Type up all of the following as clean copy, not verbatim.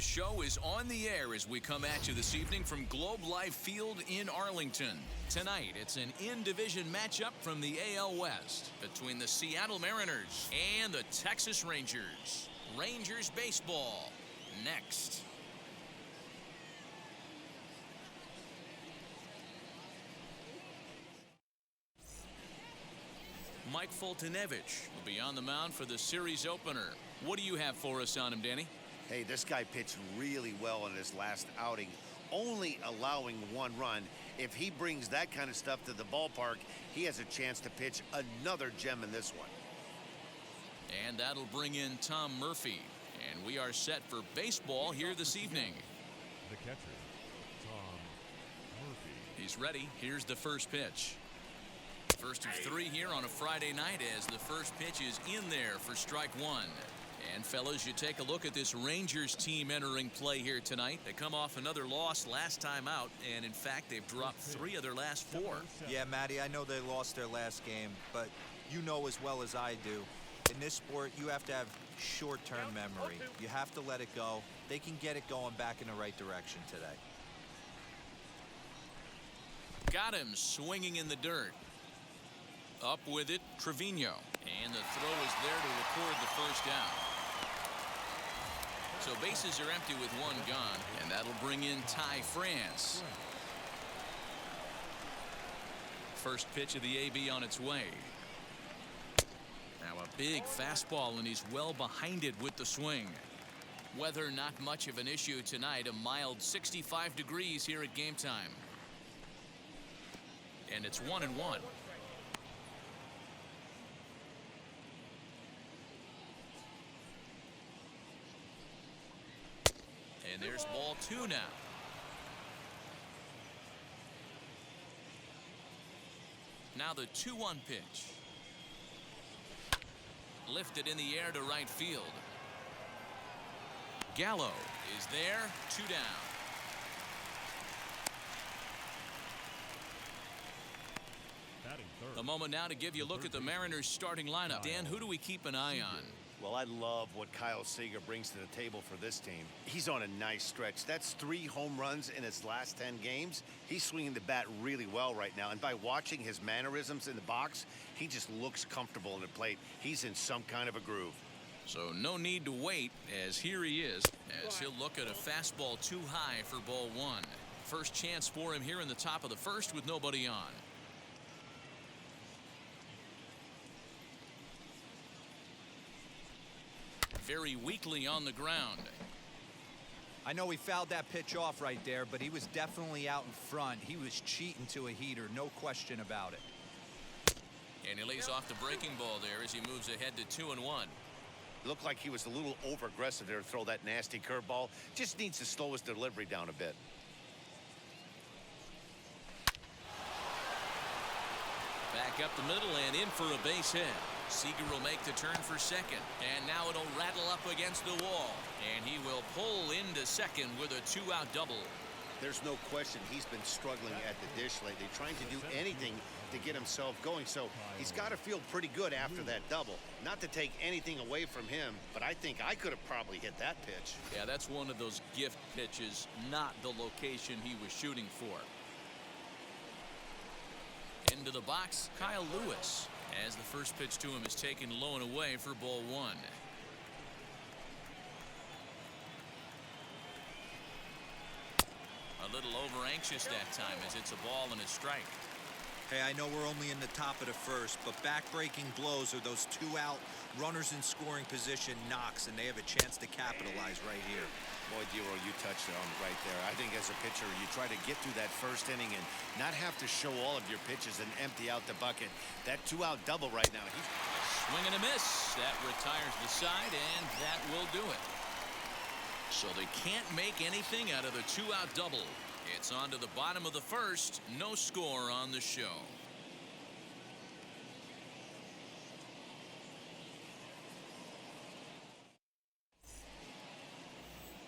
show is on the air as we come at you this evening from Globe Life Field in Arlington. Tonight, it's an in-division matchup from the AL West between the Seattle Mariners and the Texas Rangers. Rangers baseball next. Mike Foltynewicz will be on the mound for the series opener. What do you have for us on him, Danny? Hey, this guy pitched really well in his last outing, only allowing 1 run. If he brings that kind of stuff to the ballpark, he has a chance to pitch another gem in this one. And that'll bring in Tom Murphy. And we are set for baseball here this evening. The catcher, Tom Murphy. He's ready. Here's the first pitch. First of 3 here on a Friday night as the first pitch is in there for strike 1. And fellas, you take a look at this Rangers team entering play here tonight. They come off another loss last time out, and in fact, they've dropped 3 of their last 4. Yeah, Matty, I know they lost their last game, but you know as well as I do, in this sport, you have to have short-term memory. You have to let it go. They can get it going back in the right direction today. Got him swinging in the dirt. Up with it, Trevino. And the throw is there to record the first down. So bases are empty with 1 gone, and that'll bring in Ty France. First pitch of the AB on its way. Now a big fastball, and he's well behind it with the swing. Weather not much of an issue tonight. A mild 65 degrees here at game time. And it's 1-1. And there's ball 2 now. Now the 2-1 pitch. Lifted in the air to right field. Gallo is there. 2 down. A moment now to give you a look at the Mariners starting lineup. Dan, who do we keep an eye on? Well, I love what Kyle Seager brings to the table for this team. He's on a nice stretch. That's 3 home runs in his last 10 games. He's swinging the bat really well right now. And by watching his mannerisms in the box, he just looks comfortable in the plate. He's in some kind of a groove. So no need to wait, as here he is, as he'll look at a fastball too high for ball 1. First chance for him here in the top of the first with nobody on. Very weakly on the ground. I know he fouled that pitch off right there, but he was definitely out in front. He was cheating to a heater, no question about it. And he lays off the breaking ball there as he moves ahead to 2-1. Looked like he was a little over aggressive there to throw that nasty curveball. Just needs to slow his delivery down a bit. Back up the middle and in for a base hit. Seager will make the turn for second, and now it'll rattle up against the wall, and he will pull into second with a 2-out double. There's no question he's been struggling at the dish lately, trying to do anything to get himself going, so he's got to feel pretty good after that double. Not to take anything away from him, but I think I could have probably hit that pitch. Yeah, that's one of those gift pitches, not the location he was shooting for. Into the box, Kyle Lewis, as the first pitch to him is taken low and away for ball 1. A little over anxious that time as it's a ball and a strike. Hey, I know we're only in the top of the first, but back-breaking blows are those 2-out runners in scoring position knocks, and they have a chance to capitalize right here. Boy, Dero, you touched it on right there. I think as a pitcher, you try to get through that first inning and not have to show all of your pitches and empty out the bucket. That 2-out double right now. Swing and a miss. That retires the side, and that will do it. So they can't make anything out of the 2-out double. It's on to the bottom of the first. No score on the show.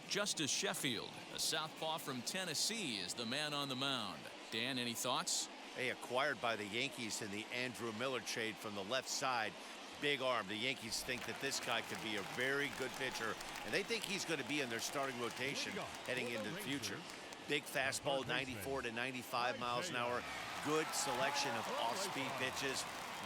Justice Sheffield, a southpaw from Tennessee, is the man on the mound. Dan, any thoughts? Acquired by the Yankees in the Andrew Miller trade from the left side. Big arm. The Yankees think that this guy could be a very good pitcher, and they think he's going to be in their starting rotation heading into the future. Big fastball, 94 to 95 miles an hour. Good selection of off-speed pitches.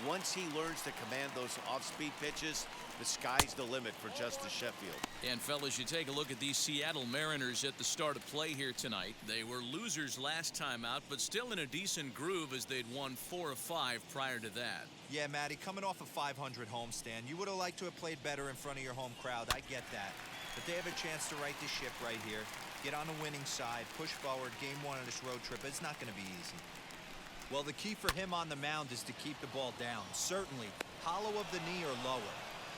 Once he learns to command those off-speed pitches, the sky's the limit for Justice Sheffield. And fellas, you take a look at these Seattle Mariners at the start of play here tonight. They were losers last time out, but still in a decent groove as they'd won 4 of 5 prior to that. Yeah, Matty, coming off a 500 homestand, you would have liked to have played better in front of your home crowd. I get that. But they have a chance to right the ship right here. Get on the winning side, push forward, game 1 of this road trip. It's not going to be easy. Well, the key for him on the mound is to keep the ball down. Certainly, hollow of the knee or lower.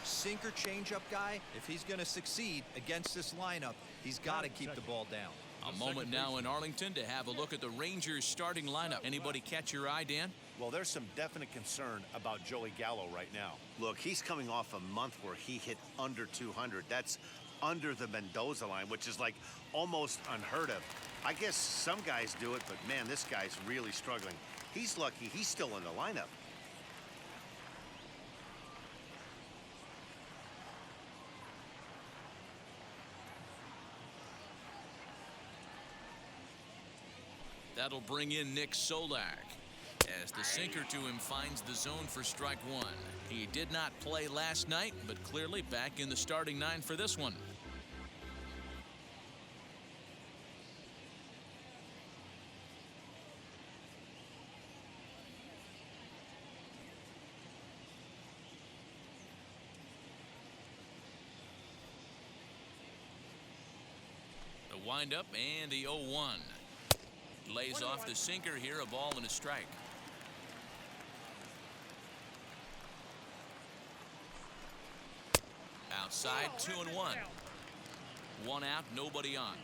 Sinker changeup guy, if he's going to succeed against this lineup, he's got to keep the ball down. A moment now in Arlington to have a look at the Rangers starting lineup. Anybody catch your eye, Dan? Well, there's some definite concern about Joey Gallo right now. Look, he's coming off a month where he hit under 200. That's under the Mendoza line, which is like almost unheard of. I guess some guys do it, but man, this guy's really struggling. He's lucky he's still in the lineup. That'll bring in Nick Solak as the sinker to him finds the zone for strike 1. He did not play last night, but clearly back in the starting 9 for this one. The windup and the 0-1. Lays off the sinker here, a ball and a strike. Outside, 2-1. 1 out, nobody on.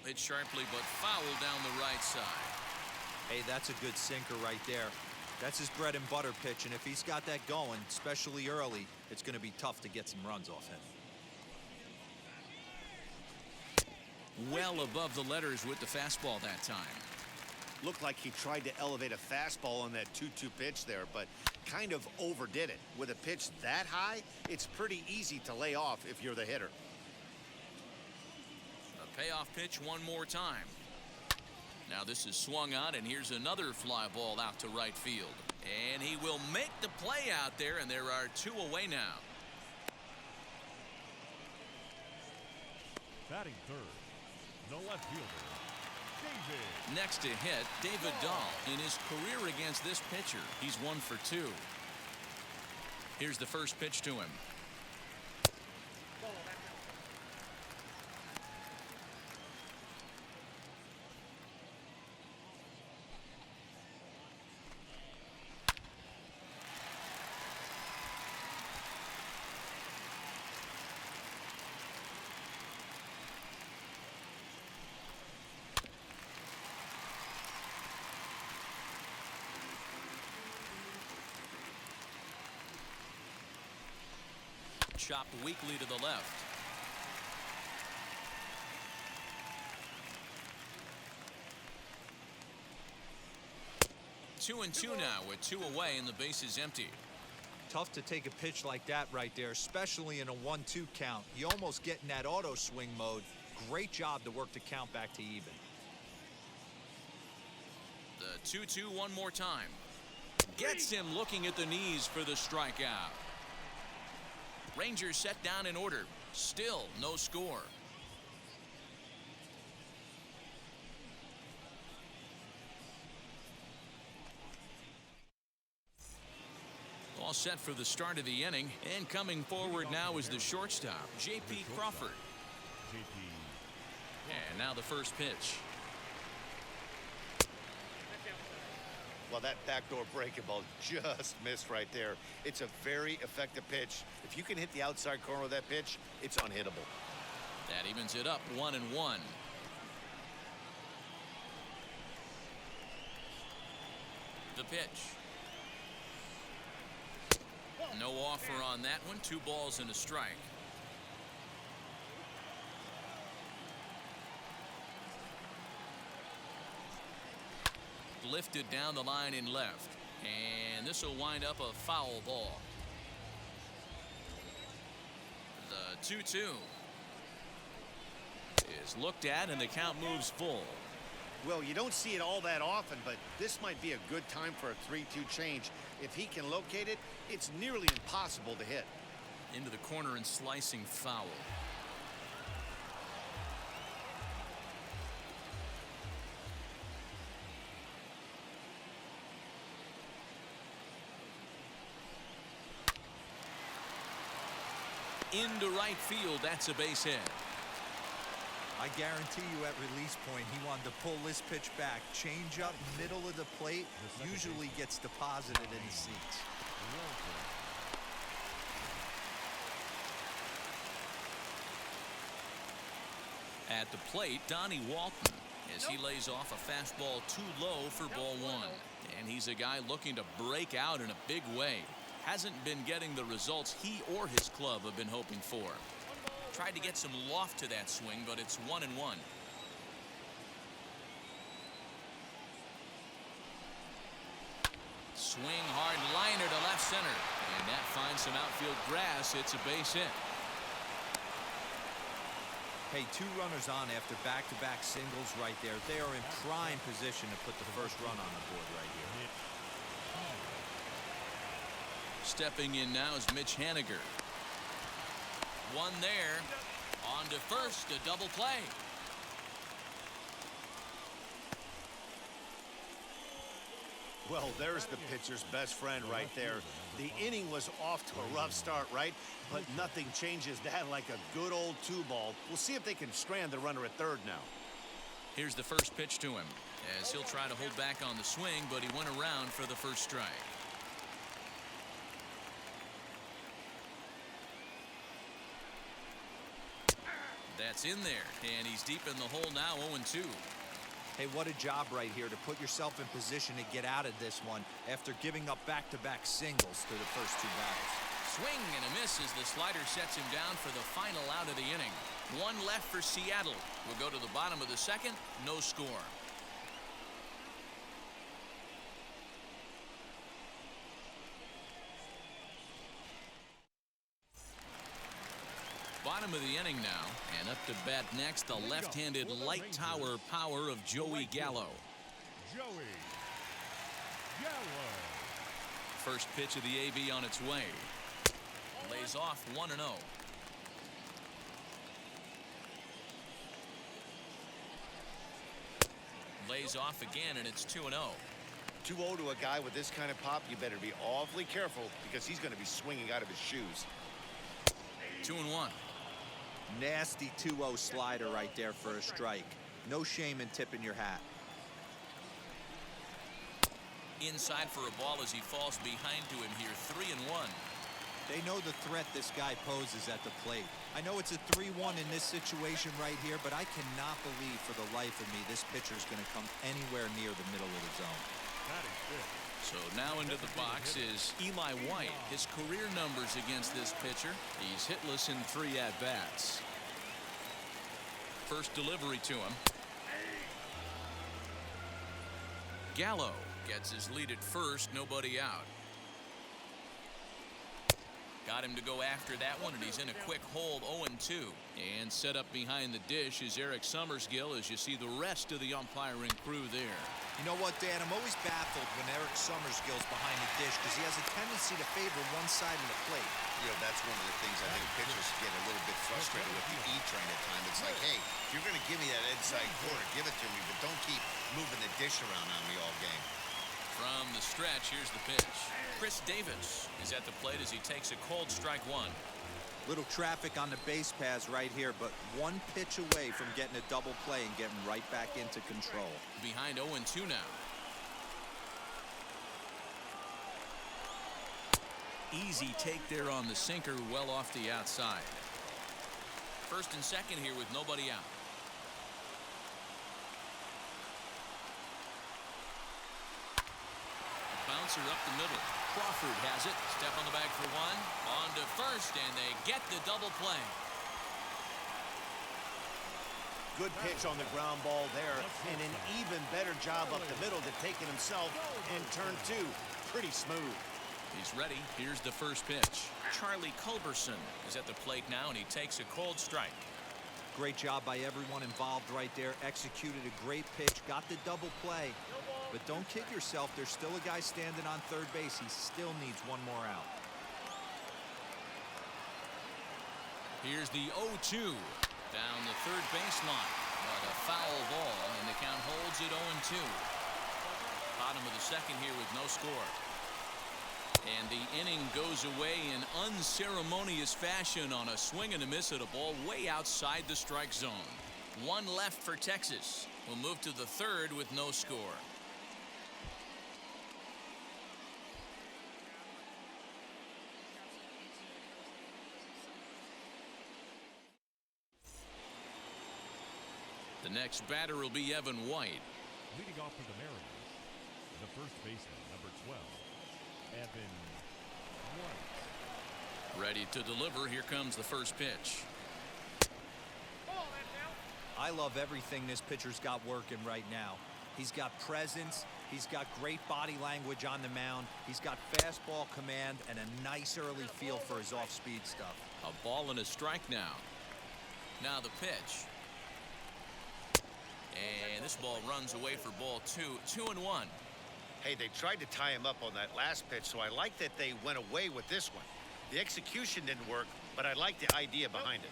Hit sharply, but foul down the right side. Hey, that's a good sinker right there. That's his bread and butter pitch, and if he's got that going, especially early, it's going to be tough to get some runs off him. Well above the letters with the fastball that time. Looked like he tried to elevate a fastball on that 2-2 pitch there, but kind of overdid it. With a pitch that high, it's pretty easy to lay off if you're the hitter. Payoff pitch one more time. Now this is swung on, and here's another fly ball out to right field. And he will make the play out there, and there are 2 away now. Batting third, the left fielder, David. Next to hit, David Dahl. In his career against this pitcher, he's 1 for 2. Here's the first pitch to him. Chopped weakly to the left. Two and 2 now with 2 away and the base is empty. Tough to take a pitch like that right there, especially in a 1-2 count. You almost get in that auto swing mode. Great job to work the count back to even. The 2-2 one more time. Gets him looking at the knees for the strikeout. Rangers set down in order. Still no score. All set for the start of the inning. And coming forward now is the shortstop, J.P. Crawford. And now the first pitch. Well, that backdoor breaking ball just missed right there. It's a very effective pitch. If you can hit the outside corner of that pitch, it's unhittable. That evens it up 1-1. The pitch. No offer on that one. 2 balls and a strike. Lifted down the line in left, and this will wind up a foul ball. The 2-2 is looked at, and the count moves full. Well, you don't see it all that often, but this might be a good time for a 3-2 change. If he can locate it, it's nearly impossible to hit. Into the corner and slicing foul. Into right field. That's a base hit. I guarantee you at release point he wanted to pull this pitch back. Change up middle of the plate usually gets deposited in the seats. At the plate, Donnie Walton, as he lays off a fastball too low for ball 1. And he's a guy looking to break out in a big way. Hasn't been getting the results he or his club have been hoping for. Tried to get some loft to that swing, but it's 1-1. Swing hard liner to left center, and that finds some outfield grass. It's a base hit. Hey, 2 runners on after back-to-back singles right there. They are in prime position to put the first run on the board right here. Stepping in now is Mitch Haniger. One there. On to first, a double play. Well, there's the pitcher's best friend right there. The inning was off to a rough start, right? But nothing changes that like a good old 2-ball. We'll see if they can strand the runner at third now. Here's the first pitch to him, as he'll try to hold back on the swing, but he went around for the first strike. That's in there, and he's deep in the hole now, 0-2. Hey, what a job right here to put yourself in position to get out of this one after giving up back-to-back singles to the first 2 batters. Swing and a miss as the slider sets him down for the final out of the inning. 1 left for Seattle. We'll go to the bottom of the second. No score. Bottom of the inning now, and up to bat next, the left-handed light tower power of Joey Gallo. Joey Gallo. First pitch of the AB on its way. Lays off 1-0. Lays off again, and it's 2-0. 2-0 to a guy with this kind of pop, you better be awfully careful because he's going to be swinging out of his shoes. 2-1. Nasty 2-0 slider right there for a strike. No shame in tipping your hat. Inside for a ball as he falls behind to him here. 3-1. They know the threat this guy poses at the plate. I know it's a 3-1 in this situation right here, but I cannot believe for the life of me this pitcher is going to come anywhere near the middle of the zone. So now into the box is Eli White. His career numbers against this pitcher. He's hitless in 3 at-bats. First delivery to him. Gallo gets his lead at first, nobody out. Got him to go after that one, and he's in a quick hold, 0-2. And set up behind the dish is Eric Summersgill, as you see the rest of the umpiring crew there. You know what, Dan? I'm always baffled when Eric Summersgill's behind the dish because he has a tendency to favor one side of the plate. You know, that's one of the things I think pitchers get a little bit frustrated with the E-train at times. It's like, hey, if you're going to give me that inside corner, give it to me, but don't keep moving the dish around on me all game. From the stretch, here's the pitch. Chris Davis is at the plate as he takes a cold strike 1. Little traffic on the base paths right here, but 1 pitch away from getting a double play and getting right back into control. Behind 0-2 now. Easy take there on the sinker, well off the outside. First and second here with nobody out. bouncer up the middle. Crawford has it. Step on the bag for one. On to first, and they get the double play. Good pitch on the ground ball there, and an even better job up the middle to take it himself, and turn two. Pretty smooth. He's ready. Here's the first pitch. Charlie Culberson is at the plate now, and he takes a cold strike. Great job by everyone involved right there. Executed a great pitch, got the double play. But don't kid yourself, there's still a guy standing on third base. He still needs one more out. Here's the 0-2 down the third baseline. But a foul ball, and the count holds it 0-2. Bottom of the second here with no score. And the inning goes away in unceremonious fashion on a swing and a miss at a ball way outside the strike zone. One left for Texas. We'll move to the third with no score. The next batter will be Evan White. Leading off for the Mariners, the first baseman, number 12, Evan White. Ready to deliver. Here comes the first pitch. I love everything this pitcher's got working right now. He's got presence. He's got great body language on the mound. He's got fastball command and a nice early feel for his off-speed stuff. A ball and a strike now. Now the pitch. And this ball runs away for ball two. 2-1. Hey, they tried to tie him up on that last pitch, so I like that they went away with this one. The execution didn't work, but I like the idea behind it.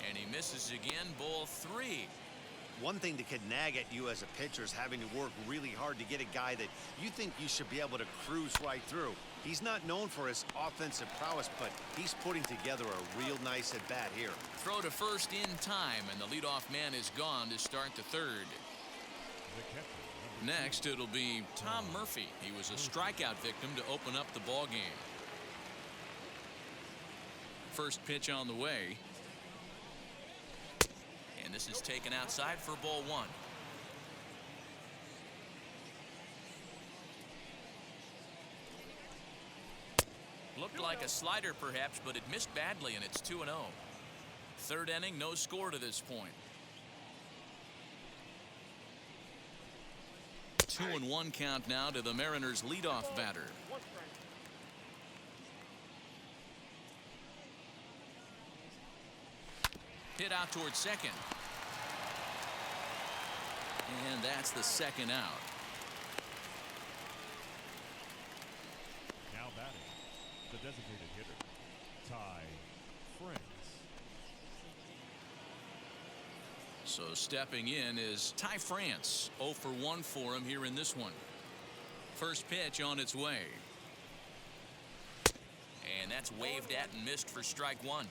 And he misses again. Ball 3. One thing that could nag at you as a pitcher is having to work really hard to get a guy that you think you should be able to cruise right through. He's not known for his offensive prowess, but he's putting together a real nice at-bat here. Throw to first in time, and the leadoff man is gone to start the third. Next, it'll be Tom Murphy. He was a strikeout victim to open up the ball game. First pitch on the way. And this is taken outside for ball 1. Looked like a slider perhaps, but it missed badly, and it's 2-0. Third inning, no score to this point. 2-1 count now to the Mariners' leadoff batter. Hit out towards second. And that's the second out. Now batting, the designated hitter, Ty France. So stepping in is Ty France. 0 for 1 for him here in this one. First pitch on its way. And that's waved at and missed for strike 1.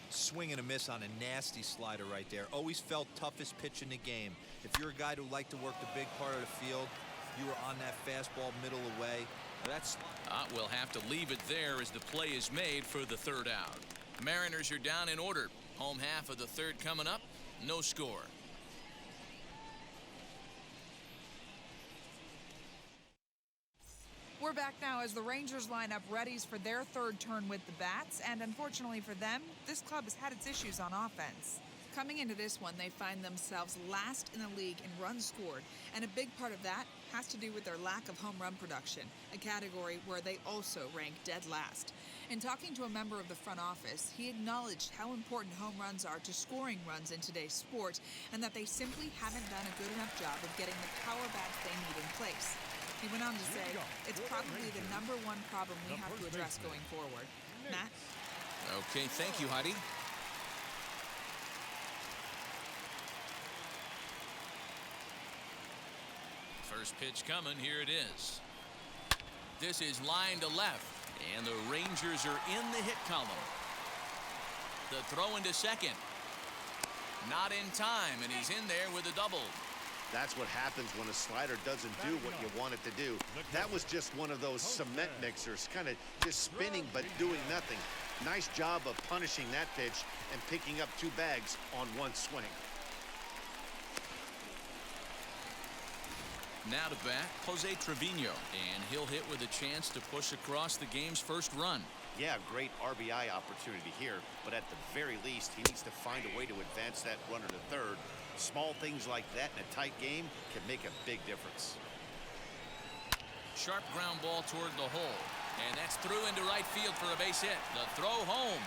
Swing and a miss on a nasty slider right there. Always felt toughest pitch in the game. If you're a guy who liked to work the big part of the field, you were on that fastball middle away. That's We'll have to leave it there as the play is made for the third out. Mariners are down in order. Home half of the third coming up. No score. We're back now as the Rangers line up readies for their third turn with the bats, and unfortunately for them, this club has had its issues on offense. Coming into this one, they find themselves last in the league in runs scored, and a big part of that has to do with their lack of home run production, a category where they also rank dead last. In talking to a member of the front office, he acknowledged how important home runs are to scoring runs in today's sport, and that they simply haven't done a good enough job of getting the power bats they need in place. He went on to say, it's probably the #1 problem we have to address going forward. Matt? Okay, thank you, Heidi. First pitch coming, here it is. This is line to left, and the Rangers are in the hit column. The throw into second. Not in time, and he's in there with a double. That's what happens when a slider doesn't do what you want it to do. That was just one of those cement mixers, kind of just spinning but doing nothing. Nice job of punishing that pitch and picking up 2 bags on 1 swing. Now to bat, Jose Trevino, and he'll hit with a chance to push across the game's first run. Yeah, great RBI opportunity here, but at the very least, he needs to find a way to advance that runner to third. Small things like that in a tight game can make a big difference. Sharp ground ball toward the hole, and that's through into right field for a base hit. The throw home.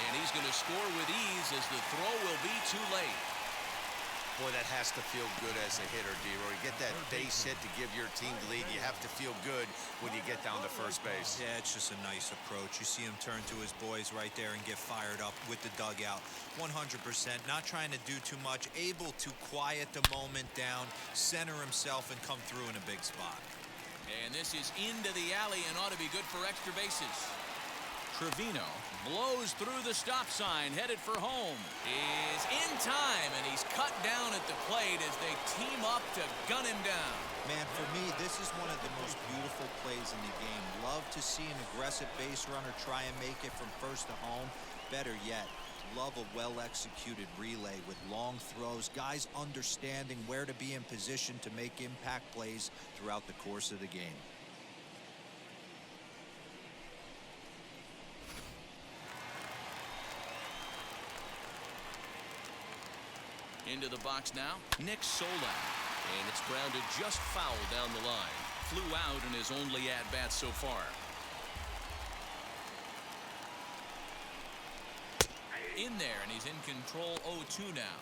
And he's going to score with ease as the throw will be too late. Boy, that has to feel good as a hitter, D-Roy. Get that base hit to give your team the lead. You have to feel good when you get down to first base. Yeah, it's just a nice approach. You see him turn to his boys right there and get fired up with the dugout. 100%, not trying to do too much, able to quiet the moment down, center himself, and come through in a big spot. And this is into the alley and ought to be good for extra bases. Trevino blows through the stop sign, headed for home. Is in time, and he's cut down at the plate as they team up to gun him down. Man, for me, this is one of the most beautiful plays in the game. Love to see an aggressive base runner try and make it from first to home. Better yet, love a well-executed relay with long throws, guys understanding where to be in position to make impact plays throughout the course of the game. Into the box now, Nick Solak. And it's grounded just foul down the line. Flew out in his only at-bat so far. In there, and he's in control 0-2 now.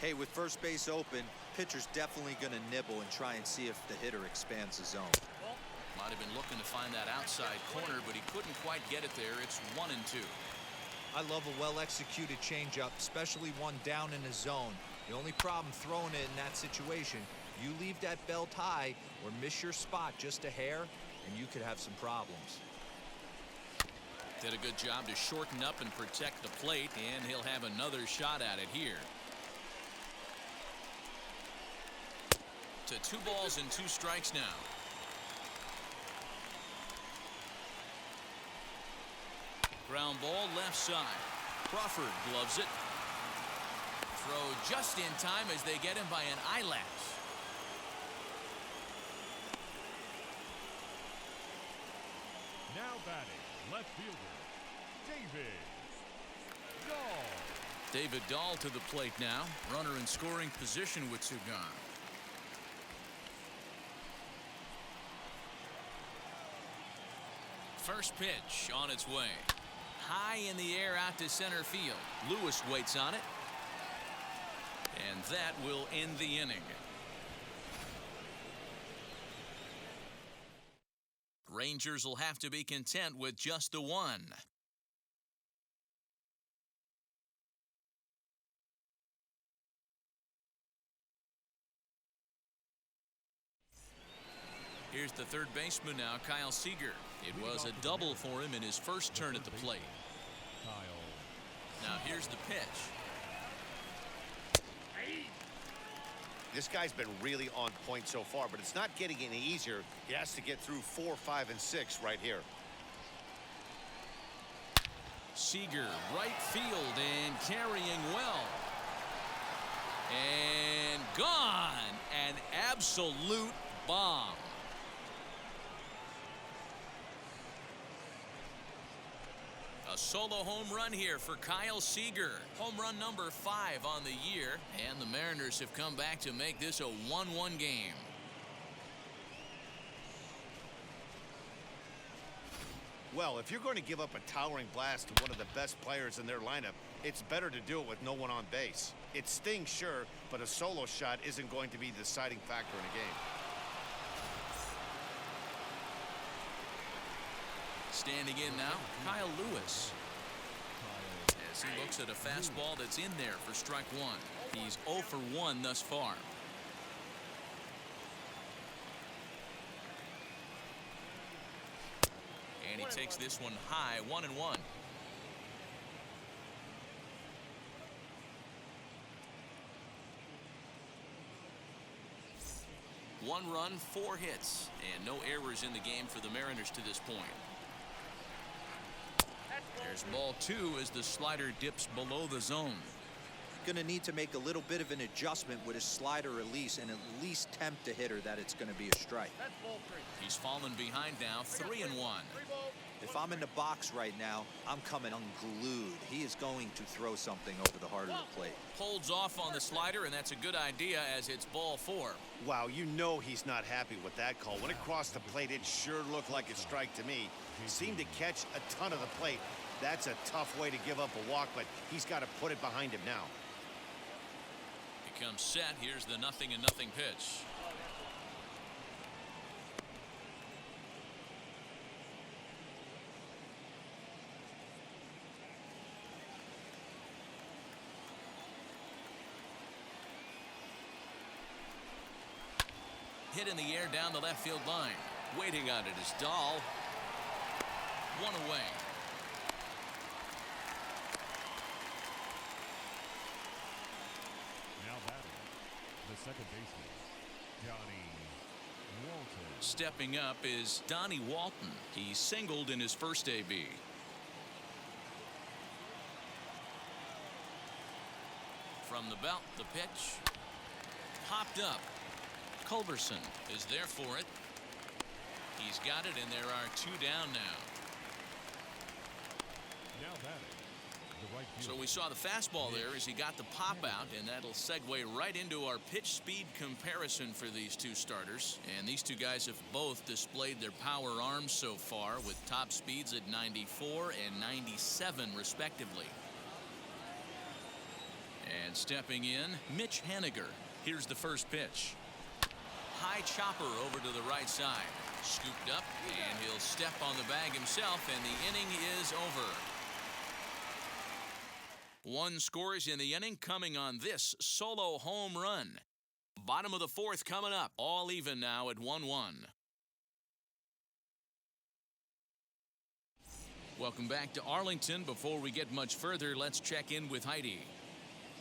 Hey, with first base open, pitcher's definitely going to nibble and try and see if the hitter expands the zone. Might have been looking to find that outside corner, but he couldn't quite get it there. It's 1-2. I love a well-executed changeup, especially one down in the zone. The only problem throwing it in that situation, you leave that belt high or miss your spot just a hair, and you could have some problems. Did a good job to shorten up and protect the plate, and he'll have another shot at it here. To 2 balls and 2 strikes now. Ground ball left side. Crawford gloves it. Throw just in time as they get him by an eyelash. Now batting, left fielder, David Dahl. David Dahl to the plate now. Runner in scoring position with 2 gone. First pitch on its way. High in the air out to center field. Lewis waits on it. And that will end the inning. Rangers will have to be content with just the 1. Here's the third baseman now, Kyle Seager. It was a double for him in his first turn at the plate. Now here's the pitch. This guy's been really on point so far, but it's not getting any easier. He has to get through 4, 5, and 6 right here. Seager, right field, and carrying well. And gone. An absolute bomb. A solo home run here for Kyle Seager. Home run number 5 on the year. And the Mariners have come back to make this a 1-1 game. Well, if you're going to give up a towering blast to one of the best players in their lineup, it's better to do it with no one on base. It stings, sure, but a solo shot isn't going to be the deciding factor in a game. Standing in now, Kyle Lewis. As he looks at a fastball that's in there for strike 1. He's 0 for 1 thus far. And he takes this one high, 1-1. One run, 4 hits, and no errors in the game for the Mariners to this point. There's ball 2 as the slider dips below the zone. Going to need to make a little bit of an adjustment with his slider release and at least tempt the hitter that it's going to be a strike. He's fallen behind now, 3-1. If I'm in the box right now, I'm coming unglued. He is going to throw something over the heart of the plate. Holds off on the slider, and that's a good idea as it's ball 4. Wow, you know he's not happy with that call. When it crossed the plate, it sure looked like a strike to me. Seemed to catch a ton of the plate. That's a tough way to give up a walk, but he's got to put it behind him now. He comes set. Here's the 0-0 pitch. Hit in the air down the left field line. Waiting on it is Dahl. One away. Now batting, the second baseman, Johnny Walton. Stepping up is Donnie Walton. He singled in his first AB. From the belt, the pitch. Popped up. Culberson is there for it. He's got it, and there are 2 down now. Now batting, the right fielder. So we saw the fastball there as he got the pop out, and that'll segue right into our pitch speed comparison for these two starters. And these two guys have both displayed their power arms so far with top speeds at 94 and 97 respectively. And stepping in, Mitch Haniger. Here's the first pitch. High chopper over to the right side. Scooped up, and he'll step on the bag himself, and the inning is over. 1 scores in the inning coming on this solo home run. Bottom of the 4th coming up. All even now at 1-1. Welcome back to Arlington. Before we get much further, let's check in with Heidi.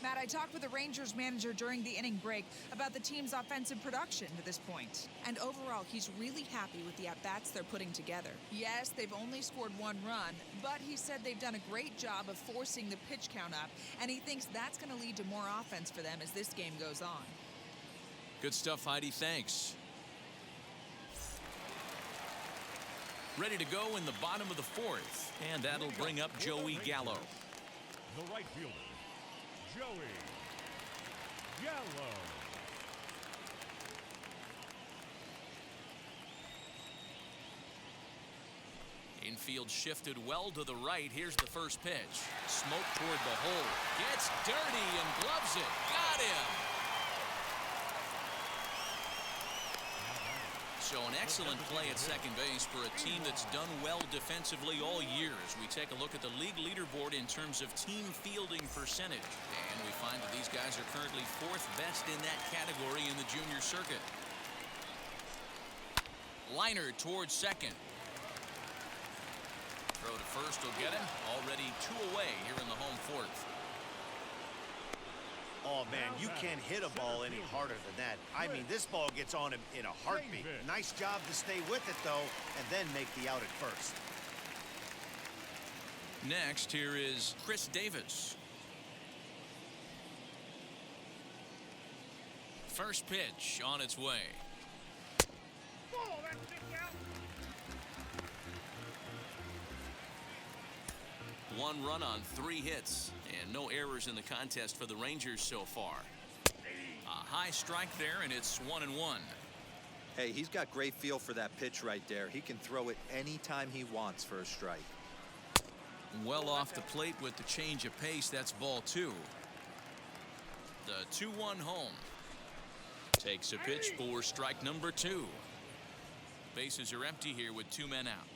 Matt, I talked with the Rangers manager during the inning break about the team's offensive production to this point. And overall, he's really happy with the at-bats they're putting together. Yes, they've only scored 1 run, but he said they've done a great job of forcing the pitch count up, and he thinks that's going to lead to more offense for them as this game goes on. Good stuff, Heidi. Thanks. Ready to go in the bottom of the 4th, and that'll bring up Joey Gallo. The right fielder, Joey Gallo. Infield shifted well to the right. Here's the first pitch. Smoke toward the hole. Gets dirty and gloves it. Got him. So an excellent play at second base for a team that's done well defensively all year as we take a look at the league leaderboard in terms of team fielding percentage. And we find that these guys are currently 4th best in that category in the junior circuit. Liner towards second. Throw to first will get him. Already 2 away here in the home 4th. Oh, man, you can't hit a ball any harder than that. I mean, this ball gets on him in a heartbeat. Nice job to stay with it, though, and then make the out at first. Next, here is Chris Davis. First pitch on its way. 1 run on 3 hits, and no errors in the contest for the Rangers so far. A high strike there, and it's 1-1. Hey, he's got great feel for that pitch right there. He can throw it anytime he wants for a strike. Well off the plate with the change of pace. That's ball 2. The 2-1 home. Takes a pitch for strike number 2. Bases are empty here with 2 men out.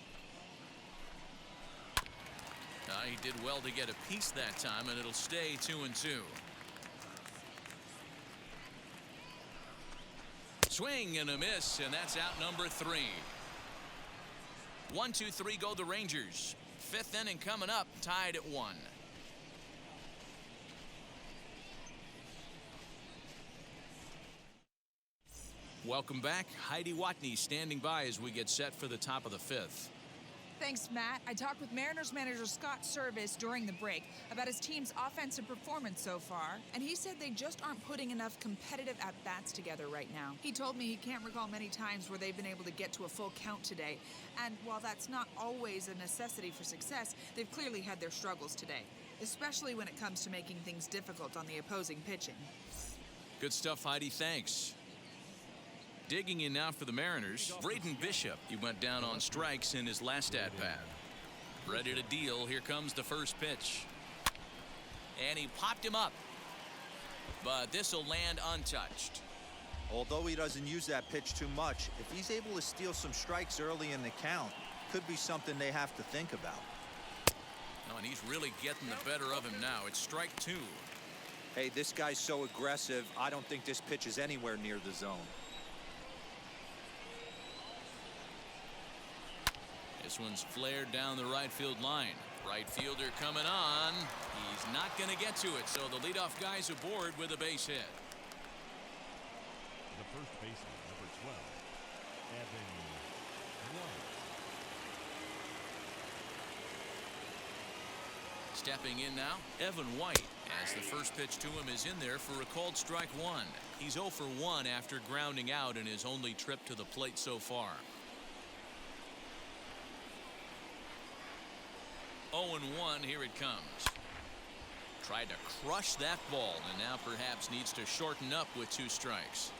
He did well to get a piece that time, and it'll stay 2-2. Swing and a miss, and that's out number 3. 1-2-3 go the Rangers. 5th inning coming up, tied at 1. Welcome back. Heidi Watney standing by as we get set for the top of the 5th. Thanks, Matt. I talked with Mariners manager Scott Service during the break about his team's offensive performance so far, and he said they just aren't putting enough competitive at-bats together right now. He told me he can't recall many times where they've been able to get to a full count today, and while that's not always a necessity for success, they've clearly had their struggles today, especially when it comes to making things difficult on the opposing pitching. Good stuff, Heidi. Thanks. Digging in now for the Mariners, Braden Bishop. He went down on strikes in his last at-bat. Ready to deal. Here comes the first pitch. And he popped him up. But this will land untouched. Although he doesn't use that pitch too much, if he's able to steal some strikes early in the count, could be something they have to think about. Oh, and he's really getting the better of him now. It's strike two. Hey, this guy's so aggressive, I don't think this pitch is anywhere near the zone. This one's flared down the right field line. Right fielder coming on. He's not going to get to it, so the leadoff guy's aboard with a base hit. The first baseman, number 12, Evan White. Stepping in now, Evan White, as the first pitch to him is in there for a called strike one. He's 0 for 1 after grounding out in his only trip to the plate so far. 0-1, here it comes. Tried to crush that ball and now perhaps needs to shorten up with 2 strikes.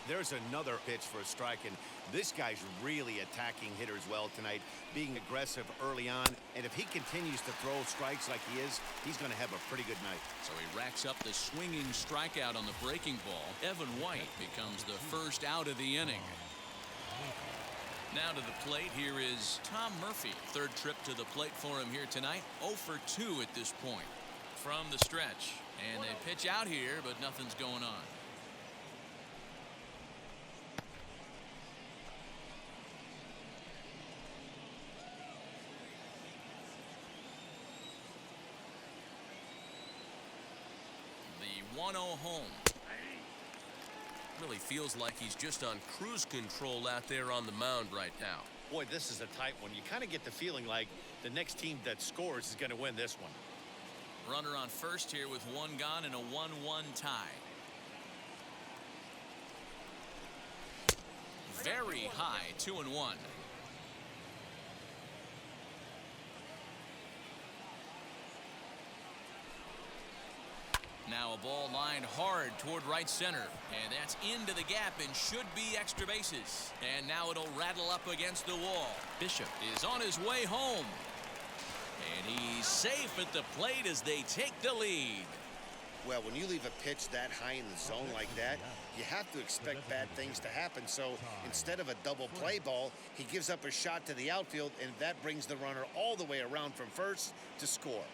There's another pitch for a strike, and this guy's really attacking hitters well tonight, being aggressive early on. And if he continues to throw strikes like he is, he's going to have a pretty good night. So he racks up the swinging strikeout on the breaking ball. Evan White becomes the first out of the inning. Now to the plate, here is Tom Murphy. Third trip to the plate for him here tonight. 0 for 2 at this point. From the stretch. And they pitch out here, but nothing's going on. The 1-0 home. Really feels like he's just on cruise control out there on the mound right now. Boy, this is a tight one. You kind of get the feeling like the next team that scores is going to win this one. Runner on first here with 1 gone and a 1-1 tie. Very high, 2-1. Now a ball lined hard toward right center, and that's into the gap and should be extra bases. And now it'll rattle up against the wall. Bishop is on his way home, and he's safe at the plate as they take the lead. Well, when you leave a pitch that high in the zone like that, you have to expect bad things to happen. So instead of a double play ball, he gives up a shot to the outfield, and that brings the runner all the way around from first to score.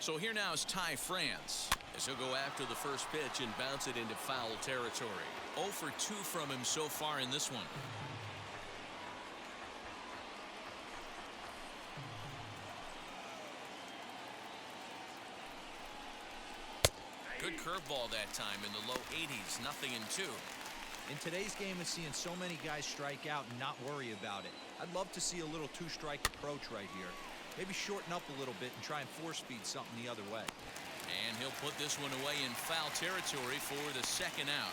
So here now is Ty France, as he'll go after the first pitch and bounce it into foul territory. 0 for 2 from him so far in this one. Good curveball that time in the low 80s, 0-2. In today's game, it's seeing so many guys strike out and not worry about it. I'd love to see a little 2-strike approach right here. Maybe shorten up a little bit and try and force feed something the other way. And he'll put this one away in foul territory for the second out.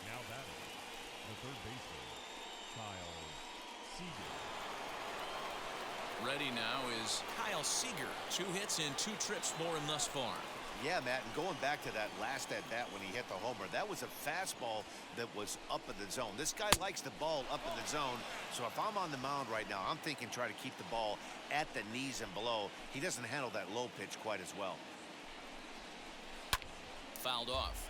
Now batting, the third baseman, Kyle Seager. Ready now is Kyle Seager. 2 hits and 2 trips for him thus far. Yeah, Matt, and going back to that last at-bat when he hit the homer, that was a fastball that was up in the zone. This guy likes the ball up in the zone, so if I'm on the mound right now, I'm thinking try to keep the ball at the knees and below. He doesn't handle that low pitch quite as well. Fouled off.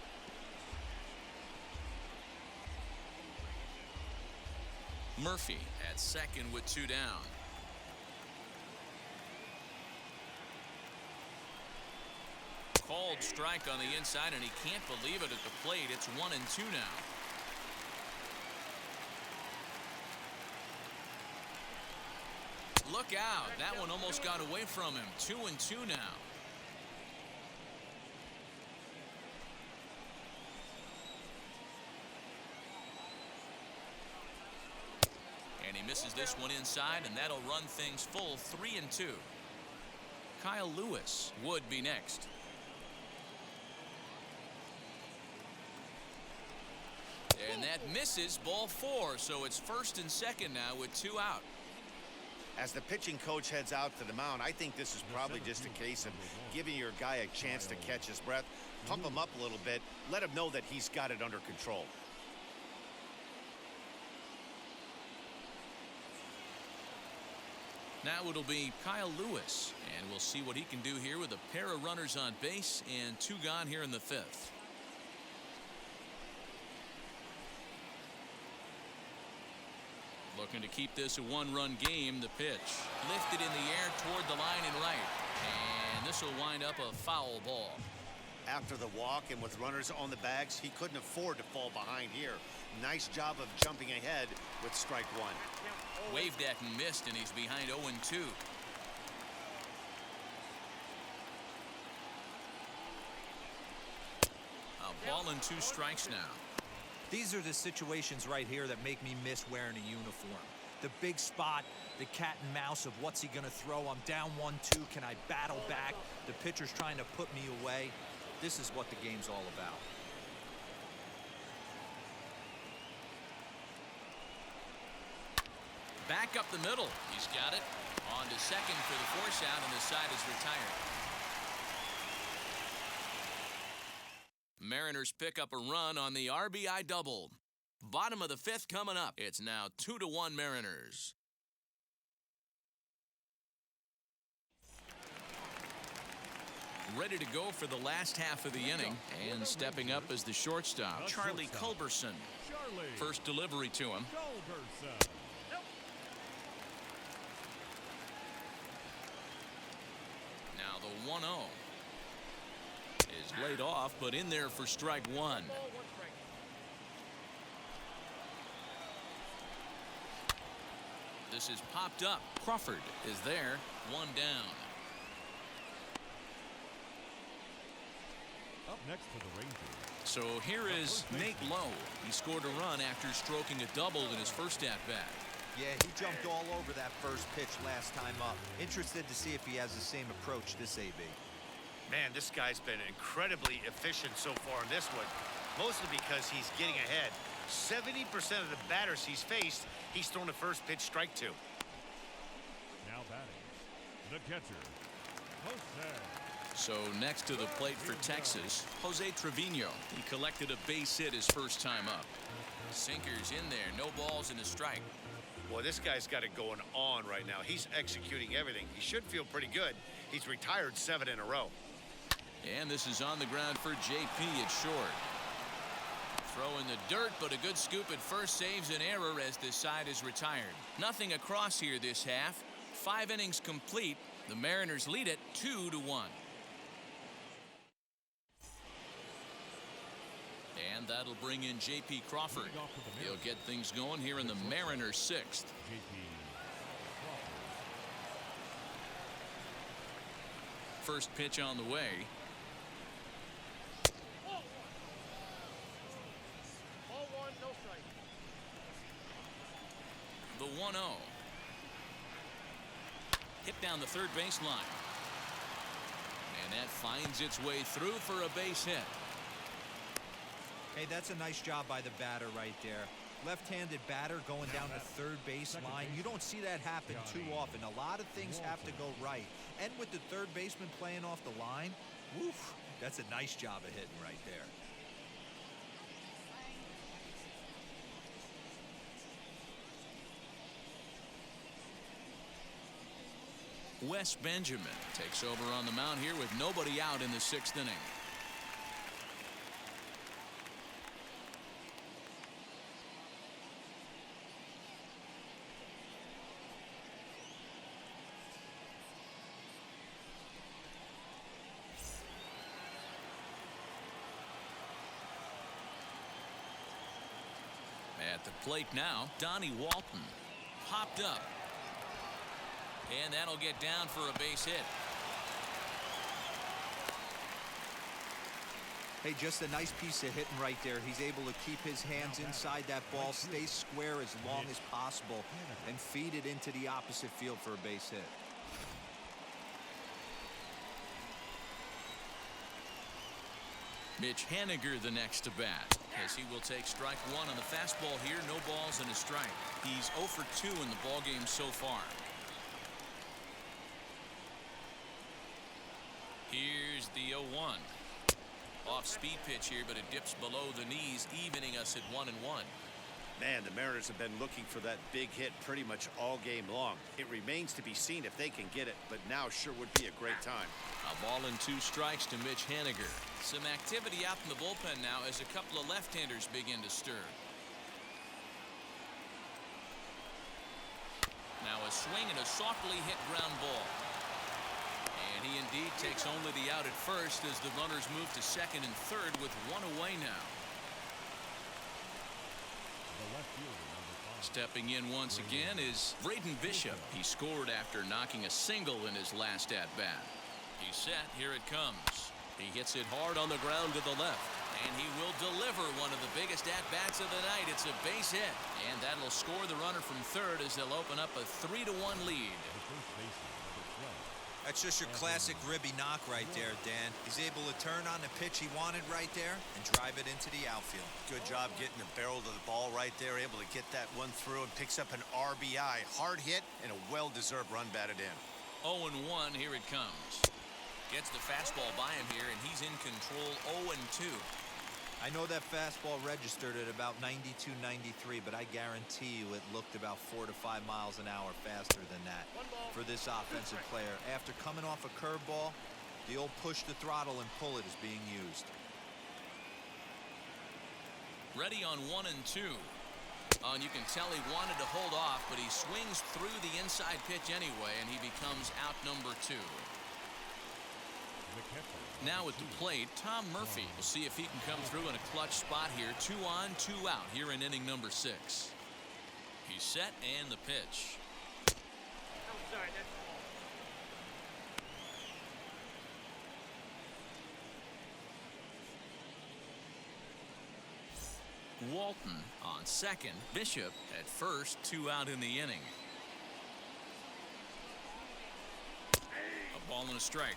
Murphy at second with 2 down. Called strike on the inside, and he can't believe it at the plate. It's 1-2 now. Look out. That one almost got away from him. 2-2 now. Misses this one inside, and that'll run things full 3-2. Kyle Lewis would be next. And that misses, ball 4, so it's 1st and 2nd now with 2 out. As the pitching coach heads out to the mound, I think this is probably just a case of giving your guy a chance to catch his breath, pump him up a little bit, let him know that he's got it under control. Now it'll be Kyle Lewis, and we'll see what he can do here with a pair of runners on base and 2 gone here in the 5th. Looking to keep this a 1-run game. The pitch lifted in the air toward the line and right, and this will wind up a foul ball. After the walk and with runners on the bags, he couldn't afford to fall behind here. Nice job of jumping ahead with strike 1. Waved at and missed, and he's behind 0-2. A ball and 2 strikes now. These are the situations right here that make me miss wearing a uniform. The big spot, the cat and mouse of what's he going to throw. I'm down 1-2. Can I battle back? The pitcher's trying to put me away. This is what the game's all about. Back up the middle. He's got it. On to second for the force out, and the side is retired. Mariners pick up a run on the RBI double. Bottom of the 5th coming up. It's now 2-1 Mariners. Ready to go for the last half of the inning, and stepping up as the shortstop, Charlie Culberson. First delivery to him. Now the 1-0 is laid off, but in there for strike 1. This is popped up. Crawford is there. 1 down. Up next for the Rangers. So here is Nate Lowe. He scored a run after stroking a double in his first at-bat. Yeah, he jumped all over that first pitch last time up. Interested to see if he has the same approach this AB. Man, this guy's been incredibly efficient so far in this one, mostly because he's getting ahead. 70% of the batters he's faced, he's thrown a first pitch strike to. Now batting, the catcher, Jose. So next to the plate for Texas, Jose Trevino. He collected a base hit his first time up. Sinkers in there, no balls and a strike. Well, this guy's got it going on right now. He's executing everything. He should feel pretty good. He's retired 7 in a row. And this is on the ground for JP at short. Throw in the dirt, but a good scoop at first saves an error as this side is retired. Nothing across here this half. 5 innings complete. The Mariners lead it 2-1. And that'll bring in J.P. Crawford. He'll get things going here in the Mariners' 6th. First pitch on the way. Ball 1, no strike. The 1-0. Hit down the third baseline. And that finds its way through for a base hit. Hey, that's a nice job by the batter right there. Left-handed batter going down the third base line. You don't see that happen too often. A lot of things have to go right. And with the third baseman playing off the line, woof, that's a nice job of hitting right there. Wes Benjamin takes over on the mound here with nobody out in the 6th inning. At the plate now, Donnie Walton popped up. And that'll get down for a base hit. Hey, just a nice piece of hitting right there. He's able to keep his hands inside that ball, stay square as long as possible, and feed it into the opposite field for a base hit. Mitch Haniger the next to bat, as he will take strike one on the fastball here. No balls and a strike. He's 0 for 2 in the ballgame so far. Here's the 0-1. Off-speed pitch here, but it dips below the knees, evening us at 1-1. Man, the Mariners have been looking for that big hit pretty much all game long. It remains to be seen if they can get it, but now sure would be a great time. A ball and 2 strikes to Mitch Haniger. Some activity out in the bullpen now as a couple of left-handers begin to stir. Now a swing and a softly hit ground ball. And he indeed takes only the out at first as the runners move to second and third with 1 away now. Stepping in once again is Braden Bishop. He scored after knocking a single in his last at-bat. He's set. Here it comes. He hits it hard on the ground to the left. And he will deliver one of the biggest at-bats of the night. It's a base hit. And that'll score the runner from third as they'll open up a 3-1 lead. That's just your classic ribby knock right there, Dan. He's able to turn on the pitch he wanted right there and drive it into the outfield. Good job getting the barrel to the ball right there, able to get that one through and picks up an RBI. Hard hit and a well-deserved run batted in. 0-1, here it comes. Gets the fastball by him here, and he's in control. 0-2. I know that fastball registered at about 92, 93, but I guarantee you it looked about 4 to 5 miles an hour faster than that for this offensive player. After coming off a curveball, the old push the throttle and pull it is being used. Ready on 1 and 2. And you can tell he wanted to hold off, but he swings through the inside pitch anyway, and he becomes out number 2. Now at the plate, Tom Murphy. We'll see if he can come through in a clutch spot here. 2 on, 2 out here in inning number 6. He's set and the pitch. Walton on second. Bishop at first. 2 out in the inning. A ball and a strike.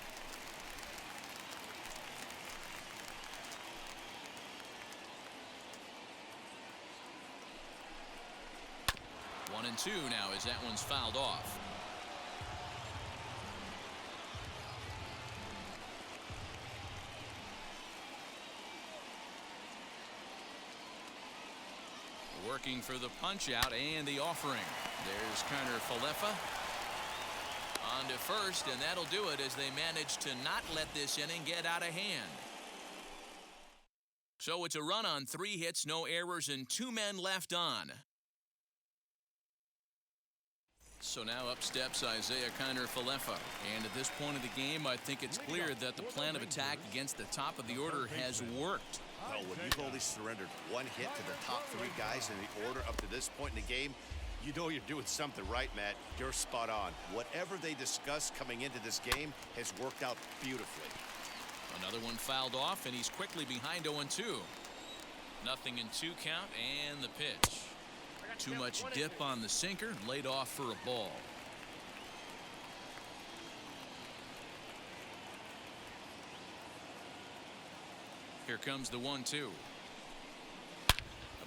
One and 2 now as that one's fouled off. Working for the punch out and the offering. There's Kiner Falefa on to first, and that'll do it as they manage to not let this inning get out of hand. So it's a run on 3 hits, no errors, and 2 men left on. So now up steps Isaiah Kiner Falefa. And at this point of the game, I think it's clear that the plan of attack against the top of the order has worked. Well, when you've only surrendered 1 hit to the top 3 guys in the order up to this point in the game, you know you're doing something right, Matt. You're spot on. Whatever they discussed coming into this game has worked out beautifully. Another one fouled off, and he's quickly behind 0-2. Nothing in 2 count, and the pitch. Too much dip on the sinker, laid off for a ball. Here comes the 1-2. A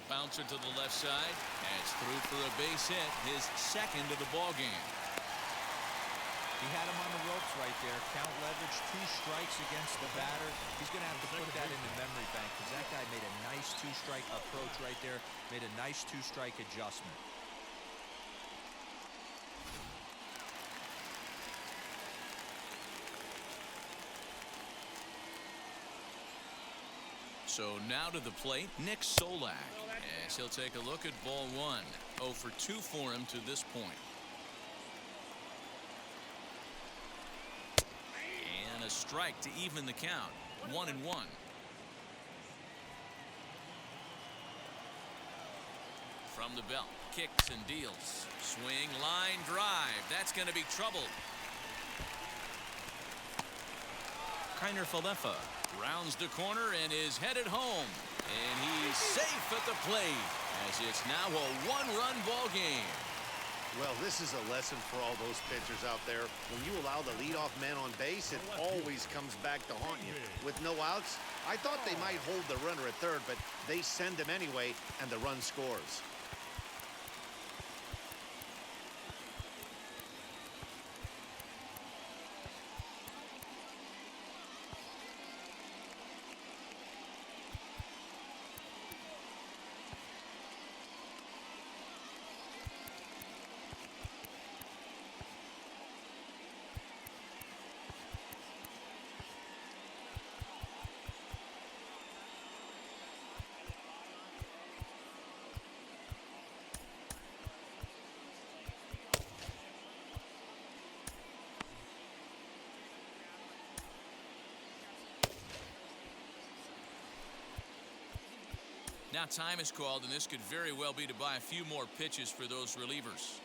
bouncer to the left side. That's through for a base hit, his second of the ball game. He had him on the ropes right there. Count leverage, 2 strikes against the batter. He's going to have to put that in the memory bank because that guy made a nice 2-strike approach right there. Made a nice 2-strike adjustment. So now to the plate, Nick Solak. As he'll take a look at ball 1. 0 for 2 for him to this point. And a strike to even the count. 1-1. From the belt, kicks and deals. Swing, line drive. That's going to be trouble. Kiner Falefa rounds the corner and is headed home. And he's safe at the plate as it's now a one-run ball game. Well, this is a lesson for all those pitchers out there. When you allow the leadoff man on base, it always comes back to haunt you. With no outs, I thought they might hold the runner at third, but they send him anyway, and the run scores. Now time is called, and this could very well be to buy a few more pitches for those relievers.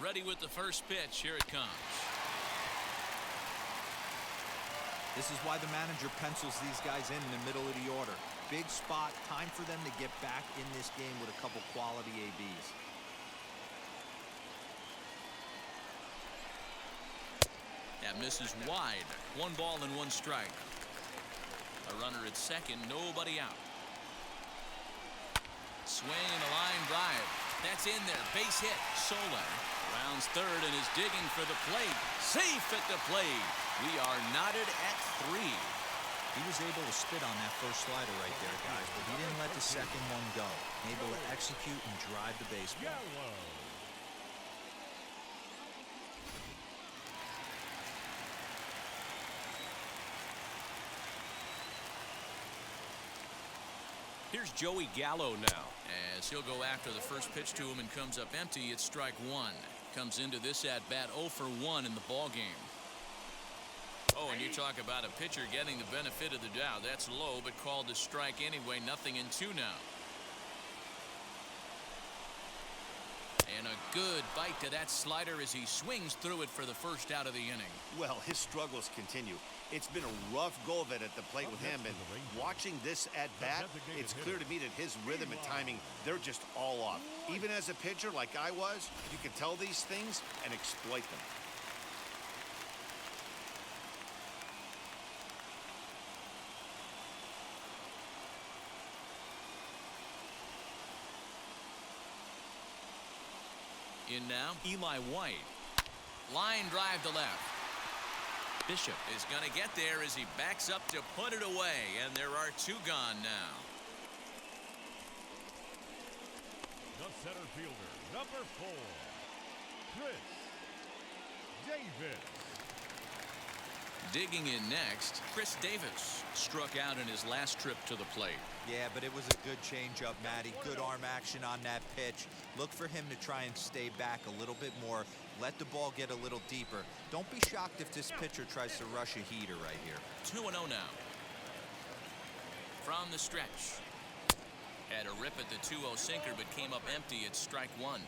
Ready with the first pitch. Here it comes. This is why the manager pencils these guys in the middle of the order. Big spot, time for them to get back in this game with a couple quality ABs. That misses wide. 1 ball and 1 strike. A runner at second, nobody out. Swing and a line drive. That's in there. Base hit. Sola rounds third and is digging for the plate. Safe at the plate. We are knotted at 3. He was able to spit on that first slider right there, guys, but he didn't let the second one go. Able to execute and drive the baseball. Here's Joey Gallo now, as he'll go after the first pitch to him and comes up empty. It's strike 1. Comes into this at bat 0 for 1 in the ball game. Oh, and you talk about a pitcher getting the benefit of the doubt. That's low, but called a strike anyway. 0-2 now. And a good bite to that slider as he swings through it for the first out of the inning. Well, his struggles continue. It's been a rough go of it at the plate with him, and watching this at bat, it's clear to me that his rhythm and timing, they're just all off. Even as a pitcher like I was, you can tell these things and exploit them. In now, Eli White. Line drive to left. Bishop is going to get there as he backs up to put it away, and there are 2 gone now. The center fielder, number 4, Chris Davis. Digging in next, Chris Davis struck out in his last trip to the plate. Yeah, but it was a good changeup, Matty. Good arm action on that pitch. Look for him to try and stay back a little bit more. Let the ball get a little deeper. Don't be shocked if this pitcher tries to rush a heater right here. 2-0 now. From the stretch. Had a rip at the 2-0 sinker, but came up empty at strike 1.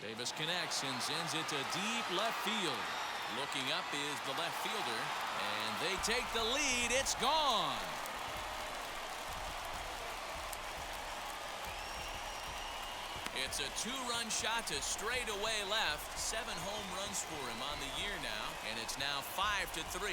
Davis connects and sends it to deep left field. Looking up is the left fielder, and they take the lead. It's gone. It's a 2-run shot to straightaway left. 7 home runs for him on the year now, and it's now 5-3.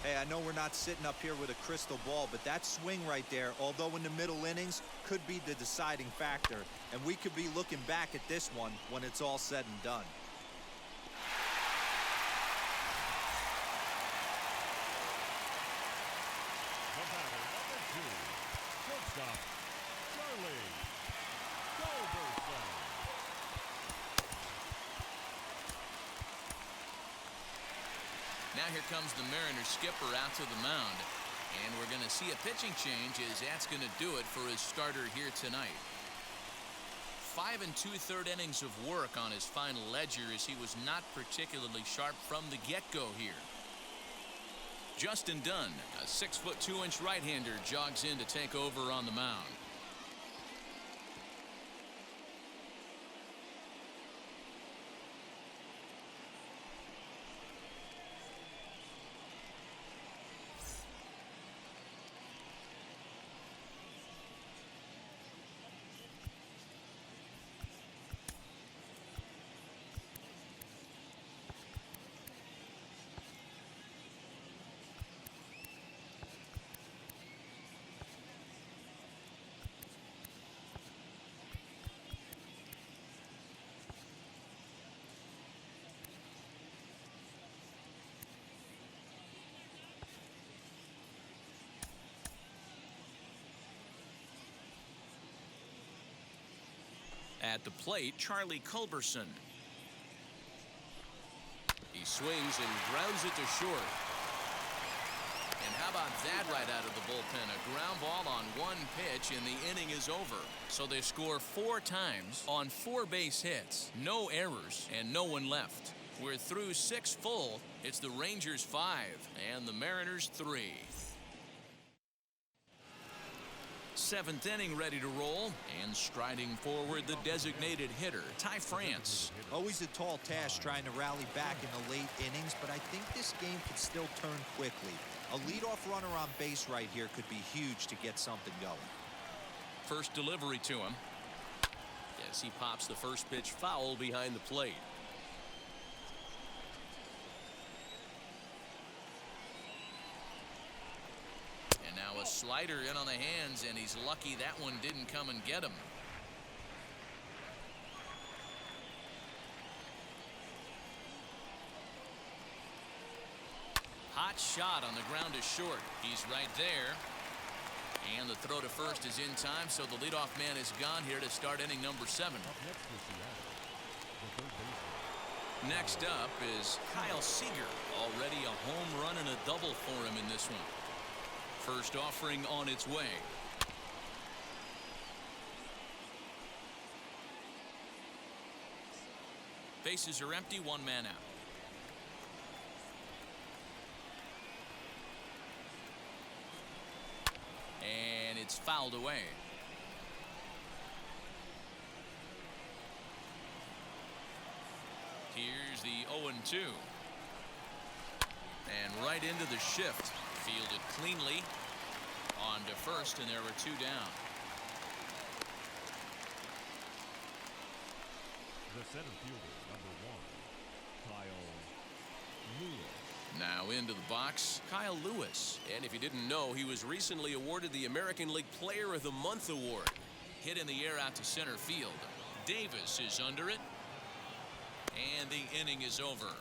Hey, I know we're not sitting up here with a crystal ball, but that swing right there, although in the middle innings, could be the deciding factor. And we could be looking back at this one when it's all said and done. here comes the Mariners skipper out to the mound. And we're going to see a pitching change as that's going to do it for his starter here tonight. 5 2/3 innings of work on his final ledger as he was not particularly sharp from the get-go here. Justin Dunn, a 6' 2" right-hander, jogs in to take over on the mound. At the plate, Charlie Culberson. He swings and grounds it to short. And how about that right out of the bullpen? A ground ball on one pitch and the inning is over. So they score 4 times on 4 base hits. No errors and no one left. We're through 6 full. It's the Rangers 5 and the Mariners 3. 7th inning ready to roll, and striding forward the designated hitter, Ty France. Always a tall task trying to rally back in the late innings, but I think this game could still turn quickly. A leadoff runner on base right here could be huge to get something going. First delivery to him. Yes, he pops the first pitch foul behind the plate. A slider in on the hands, and he's lucky that one didn't come and get him. Hot shot on the ground is short. He's right there. And the throw to first is in time, so the leadoff man is gone here to start inning number 7. Next up is Kyle Seager. Already a home run and a double for him in this one. First offering on its way. Bases are empty, 1 man out. And it's fouled away. Here's the 0-2. And right into the shift. Fielded cleanly on to first, and there were 2 down. The center fielder, number 1, Kyle Lewis. Now into the box, Kyle Lewis. And if you didn't know, he was recently awarded the American League Player of the Month award. Hit in the air out to center field. Davis is under it. And the inning is over.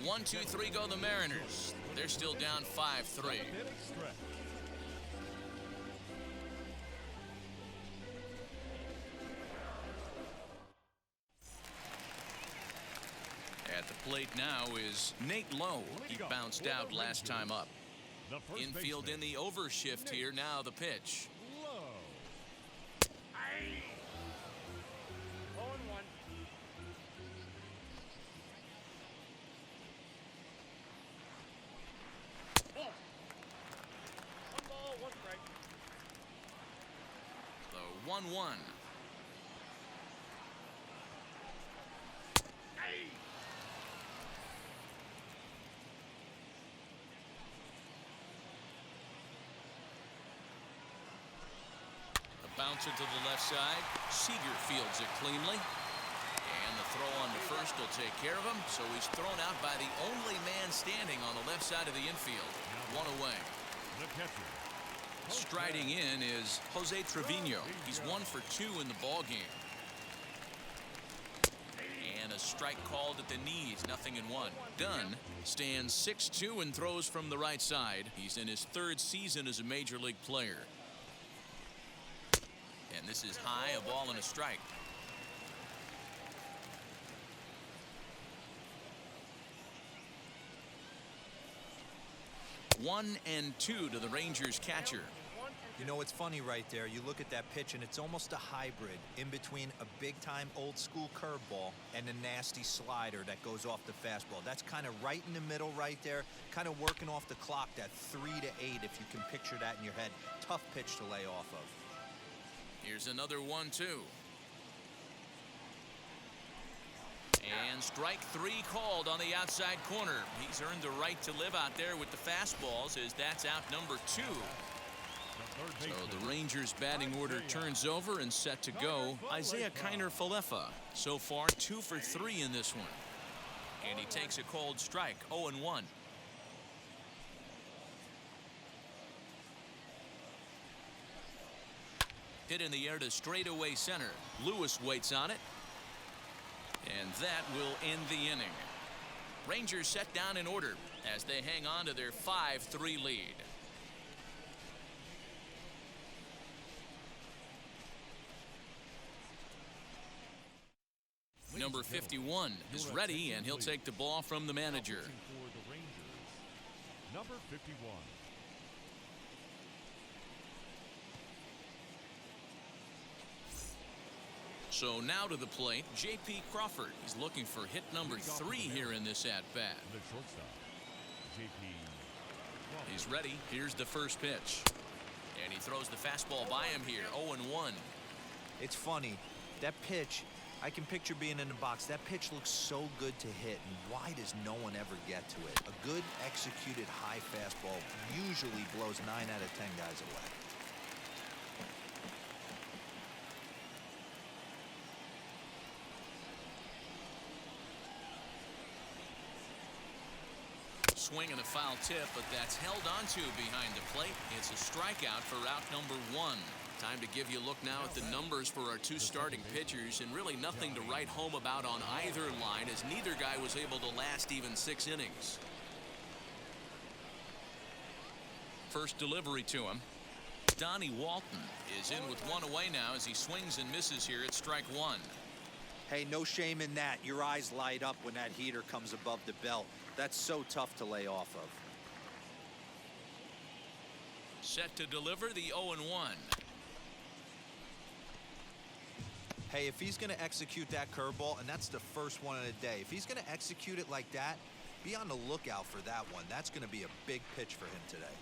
1, 2, 3 go the Mariners. They're still down 5-3. At the plate now is Nate Lowe. He bounced out last time up. Infield in the overshift here. Now the pitch. The 1-1. A bouncer to the left side. Seager fields it cleanly. And the throw on to first will take care of him. So he's thrown out by the only man standing on the left side of the infield. 1 away. The catcher. Striding in is Jose Trevino. He's 1 for 2 in the ball game. And a strike called at the knees, 0-1. Dunn stands 6'2" and throws from the right side. He's in his 3rd season as a major league player. And this is high, a ball and a strike. 1-2 to the Rangers catcher. You know, it's funny right there. You look at that pitch, and it's almost a hybrid in between a big-time old-school curveball and a nasty slider that goes off the fastball. That's kind of right in the middle right there, kind of working off the clock, that 3 to 8, if you can picture that in your head. Tough pitch to lay off of. Here's another 1-2. And strike 3 called on the outside corner. He's earned the right to live out there with the fastballs, as that's out number 2. So the Rangers batting order turns over and set to go. Isaiah Kiner-Falefa so far 2 for 3 in this one. And he takes a called strike, 0-1. Hit in the air to straightaway center. Lewis waits on it. And that will end the inning. Rangers set down in order as they hang on to their 5-3 lead. Number 51 is ready, and he'll take the ball from the manager. For the Rangers, number 51. So now to the plate, J.P. Crawford. He's looking for hit number 3 here in this at-bat. The shortstop, J.P. He's ready. Here's the first pitch. And he throws the fastball by him here, 0-1. It's funny, that pitch, I can picture being in the box. That pitch looks so good to hit, and why does no one ever get to it? A good executed high fastball usually blows 9 out of 10 guys away. Swing and a foul tip, but that's held onto behind the plate. It's a strikeout for out number 1. Time to give you a look now at the numbers for our 2 starting pitchers, and really nothing to write home about on either line, as neither guy was able to last even 6 innings. First delivery to him. Donnie Walton is in with 1 away now as he swings and misses here at strike 1. Hey, no shame in that. Your eyes light up when that heater comes above the belt. That's so tough to lay off of. Set to deliver the 0-1. Hey, if he's going to execute that curveball, and that's the first one of the day, if he's going to execute it like that, be on the lookout for that one. That's going to be a big pitch for him today.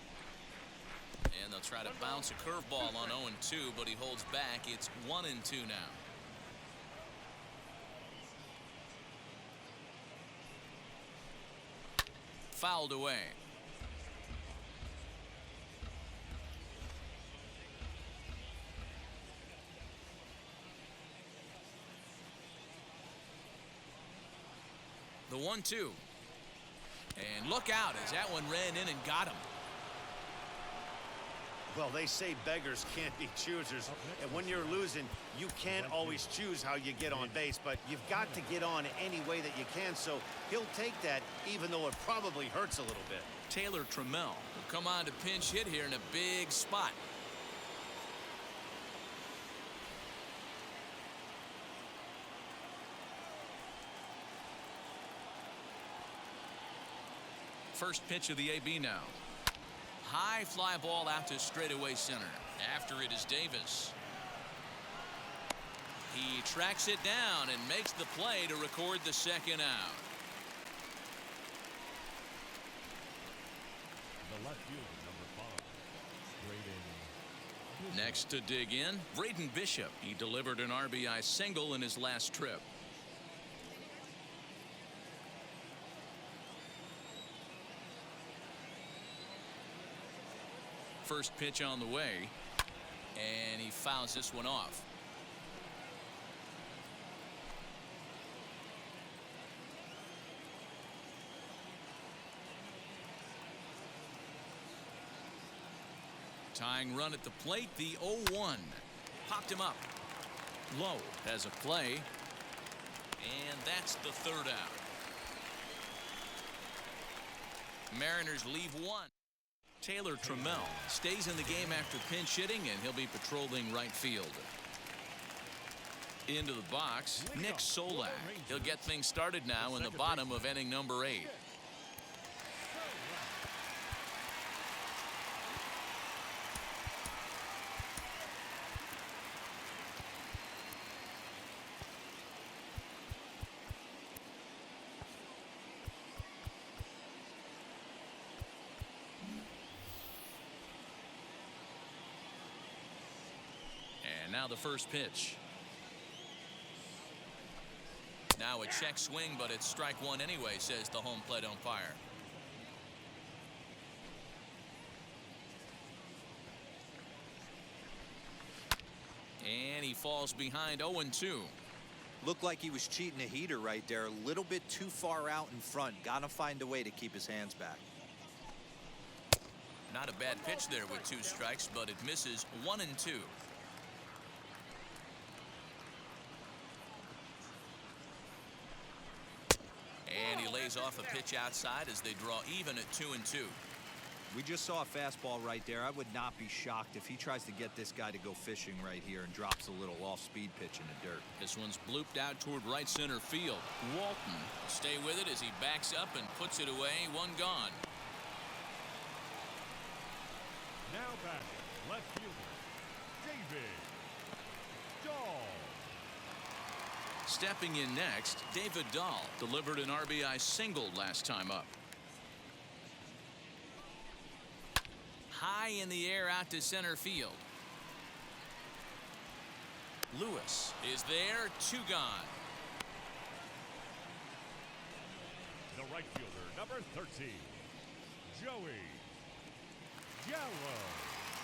And they'll try to bounce a curveball on 0-2, but he holds back. It's 1-2 now. Fouled away. The 1-2. And look out as that one ran in and got him. Well, they say beggars can't be choosers, and when you're losing, you can't always choose how you get on base, but you've got to get on any way that you can, so he'll take that even though it probably hurts a little bit. Taylor Trammell will come on to pinch hit here in a big spot. First pitch of the AB now. High fly ball out to straightaway center. After it is Davis. He tracks it down and makes the play to record the second out. The left fielder, number 5, Braden. Next to dig in, Braden Bishop. He delivered an RBI single in his last trip. First pitch on the way, and he fouls this one off. Tying run at the plate, the 0-1. Popped him up. Lowe has a play, and that's the third out. Mariners leave 1. Taylor Trammell stays in the game after pinch hitting, and he'll be patrolling right field. Into the box, Nick Solak. He'll get things started now in the bottom of inning number 8. Now the first pitch. Now a check swing, but it's strike one anyway, says the home plate umpire. And he falls behind 0-2. Looked like he was cheating a heater right there. A little bit too far out in front. Gotta find a way to keep his hands back. Not a bad pitch there with 2 strikes, but it misses 1-2. And he lays off a pitch outside as they draw even at 2-2. We just saw a fastball right there. I would not be shocked if he tries to get this guy to go fishing right here and drops a little off-speed pitch in the dirt. This one's blooped out toward right center field. Walton will stay with it as he backs up and puts it away. One gone. Now batting, left fielder, David Dahl. Stepping in next, David Dahl delivered an RBI single last time up. High in the air out to center field. Lewis is there. 2 gone. The right fielder, number 13, Joey Gallo.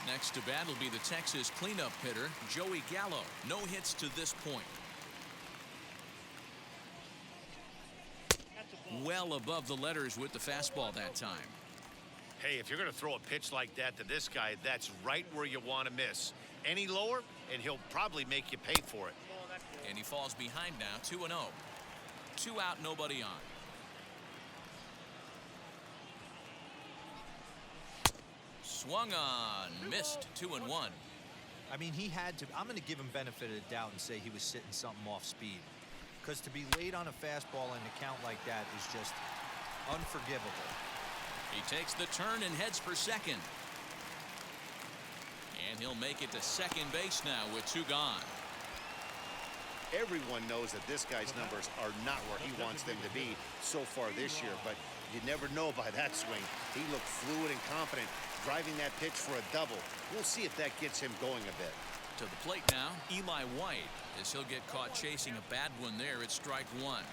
Next to bat will be the Texas cleanup hitter, Joey Gallo. No hits to this point. Well above the letters with the fastball that time. Hey, if you're going to throw a pitch like that to this guy, that's right where you want to miss. Any lower, and he'll probably make you pay for it. And he falls behind now, 2-0. 2 out, nobody on. Swung on, missed. 2-1. I mean, he had to. I'm going to give him benefit of the doubt and say he was sitting something off speed. Because to be late on a fastball and a count like that is just unforgivable. He takes the turn and heads for second. And he'll make it to second base now with 2 gone. Everyone knows that this guy's numbers are not where he wants them to be so far this year, but you never know by that swing. He looked fluid and confident, driving that pitch for a double. We'll see if that gets him going a bit. To the plate now, Eli White, as he'll get caught chasing a bad one there at strike 1.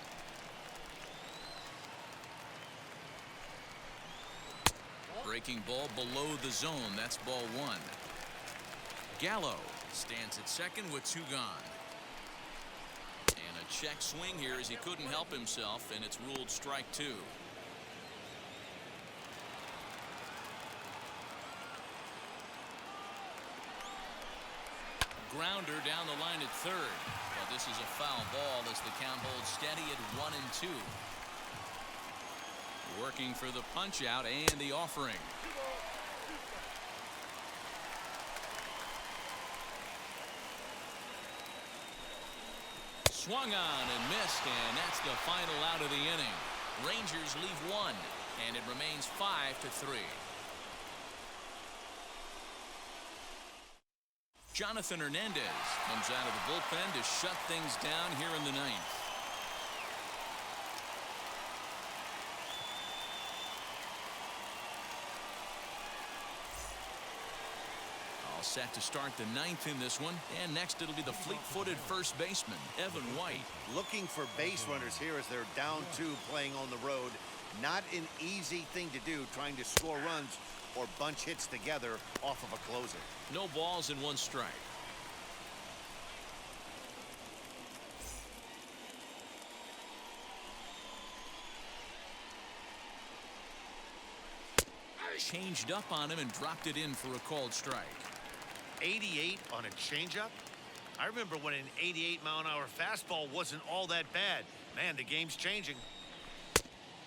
Breaking ball below the zone. That's ball 1. Gallo stands at second with 2 gone. And a check swing here as he couldn't help himself, and it's ruled strike 2. Grounder down the line at third. But this is a foul ball as the count holds steady at 1-2. Working for the punch out and the offering. Swung on and missed, and that's the final out of the inning. Rangers leave 1, and it remains 5-3. Jonathan Hernandez comes out of the bullpen to shut things down here in the 9th. All set to start the 9th in this one, and next it'll be the fleet-footed first baseman, Evan White. Looking for base runners here as they're down 2 playing on the road. Not an easy thing to do, trying to score runs or bunch hits together off of a closer. No balls and 1 strike. Changed up on him and dropped it in for a called strike. 88 on a changeup? I remember when an 88-mile-an-hour fastball wasn't all that bad. Man, the game's changing.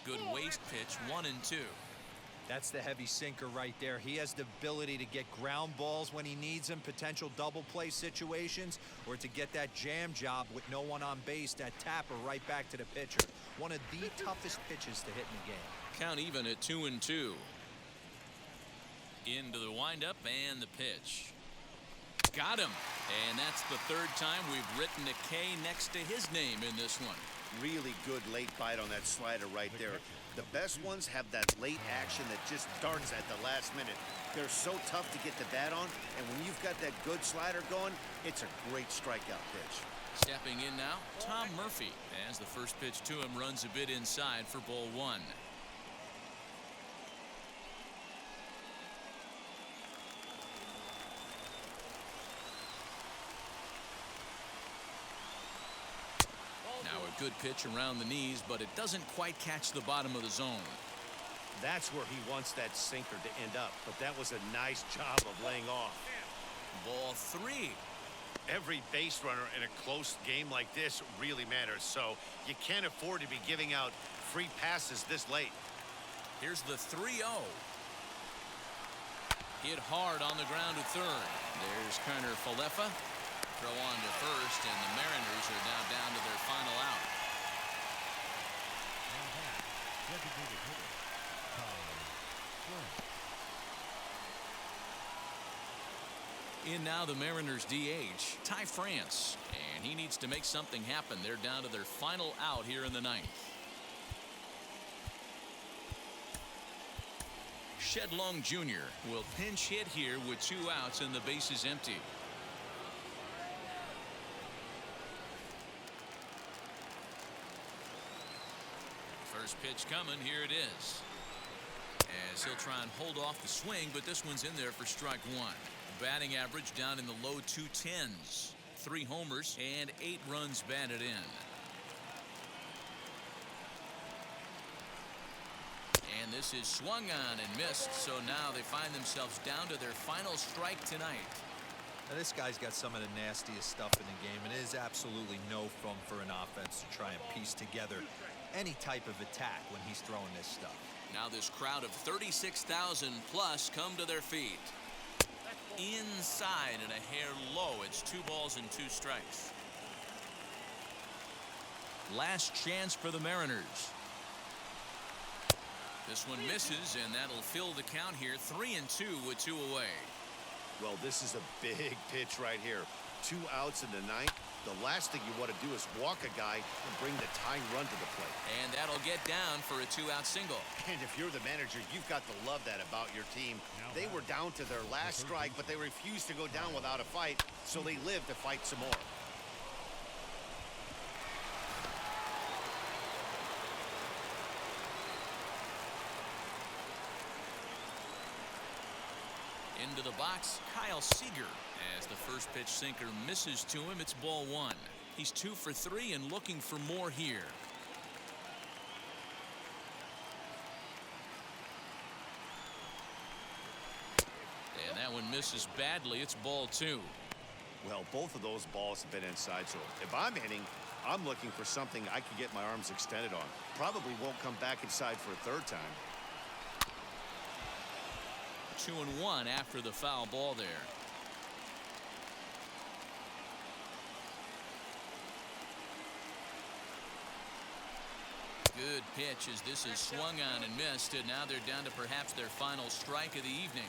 Good waist pitch, 1-2. That's the heavy sinker right there. He has the ability to get ground balls when he needs them, potential double play situations, or to get that jam job with no one on base, that tapper right back to the pitcher. One of the toughest pitches to hit in the game. Count even at 2-2. Into the windup and the pitch. Got him. And that's the third time we've written a K next to his name in this one. Really good late bite on that slider right there. The best ones have that late action that just darts at the last minute. They're so tough to get the bat on, and when you've got that good slider going, it's a great strikeout pitch. Stepping in now, Tom Murphy, as the first pitch to him runs a bit inside for ball one. Now a good pitch around the knees, but it doesn't quite catch the bottom of the zone. That's where he wants that sinker to end up, but that was a nice job of laying off. Ball three. Every base runner in a close game like this really matters, so you can't afford to be giving out free passes this late. Here's the 3-0. Hit hard on the ground to third. There's Kerner Falefa. Throw on to first, and the Mariners are now down to their final out. Now back, designated hitter, Ty France. In now the Mariners DH, Ty France, and he needs to make something happen. They're down to their final out here in the ninth. Shedlong Jr. will pinch hit here with 2 outs and the bases empty. First pitch coming, here it is. As he'll try and hold off the swing, but this one's in there for strike one. Batting average down in the low 210s. 3 homers and 8 runs batted in. And this is swung on and missed, so now they find themselves down to their final strike tonight. Now this guy's got some of the nastiest stuff in the game, and it is absolutely no fun for an offense to try and piece together any type of attack when he's throwing this stuff. Now this crowd of 36,000 plus come to their feet. Inside and a hair low. It's 2 balls and 2 strikes. Last chance for the Mariners. This one misses, and that'll fill the count here. 3-2 with 2 away. Well, this is a big pitch right here. 2 outs in the ninth. The last thing you want to do is walk a guy and bring the tying run to the plate. And that'll get down for a 2-out single. And if you're the manager, you've got to love that about your team. They were down to their last strike, but they refused to go down without a fight, so they lived to fight some more. Into the box, Kyle Seager. As the first pitch sinker misses to him, it's ball 1. He's 2 for 3 and looking for more here. And that one misses badly. It's ball 2. Well, both of those balls have been inside, so if I'm hitting, I'm looking for something I can get my arms extended on. Probably won't come back inside for a 3rd time. 2-1 after the foul ball there. Good pitch as this is swung on and missed, and now they're down to perhaps their final strike of the evening.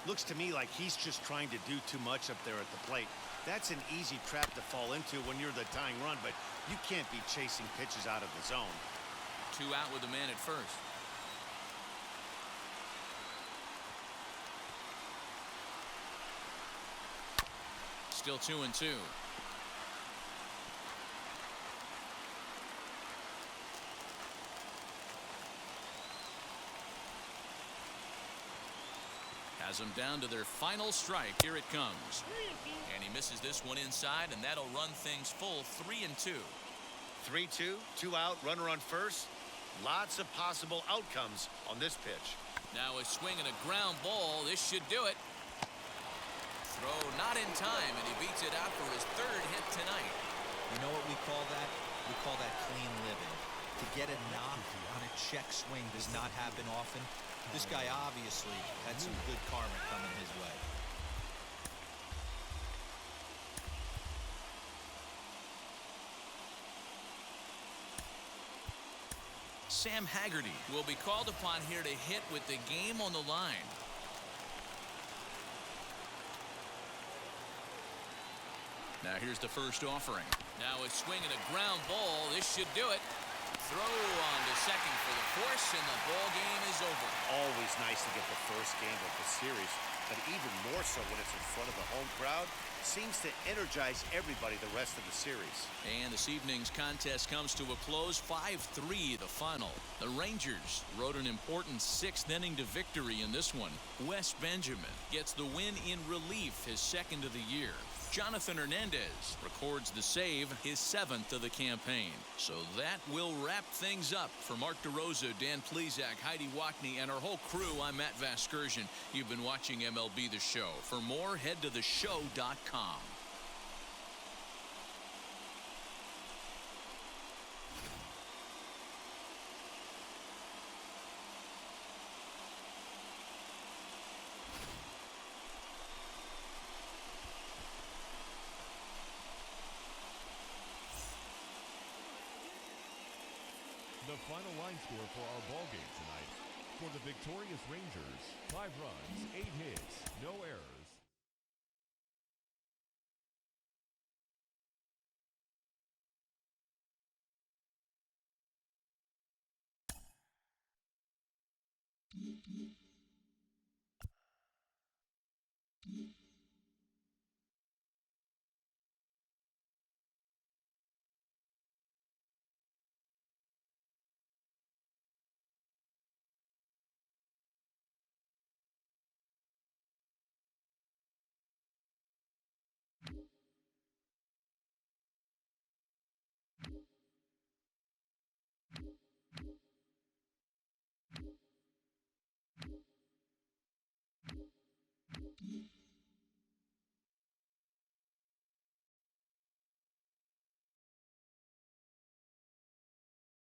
Looks to me like he's just trying to do too much up there at the plate. That's an easy trap to fall into when you're the tying run, but you can't be chasing pitches out of the zone. 2 out with a man at first. Still 2-2. Has them down to their final strike. Here it comes. And he misses this one inside, and that'll run things full 3-2. 3-2, 2 out, runner on first. Lots of possible outcomes on this pitch. Now a swing and a ground ball. This should do it. Throw not in time, and he beats it out for his 3rd hit tonight. You know what we call that? We call that clean living. To get a knock on a check swing does not happen often. This guy obviously had some good karma coming his way. Sam Haggerty will be called upon here to hit with the game on the line. Now here's the first offering. Now a swing and a ground ball. This should do it. Throw on to second for the force, and the ball game is over. Always nice to get the first game of the series, but even more so when it's in front of the home crowd. Seems to energize everybody the rest of the series. And this evening's contest comes to a close. 5-3 the final. The Rangers rode an important 6th inning to victory in this one. Wes Benjamin gets the win in relief, his 2nd of the year. Jonathan Hernandez records the save, his 7th of the campaign. So that will wrap things up. For Mark DeRosa, Dan Plesac, Heidi Wackney, and our whole crew, I'm Matt Vasgersian. You've been watching MLB The Show. For more, head to theshow.com. The final line score for our ball game tonight. For the victorious Rangers, 5 runs, 8 hits, no errors.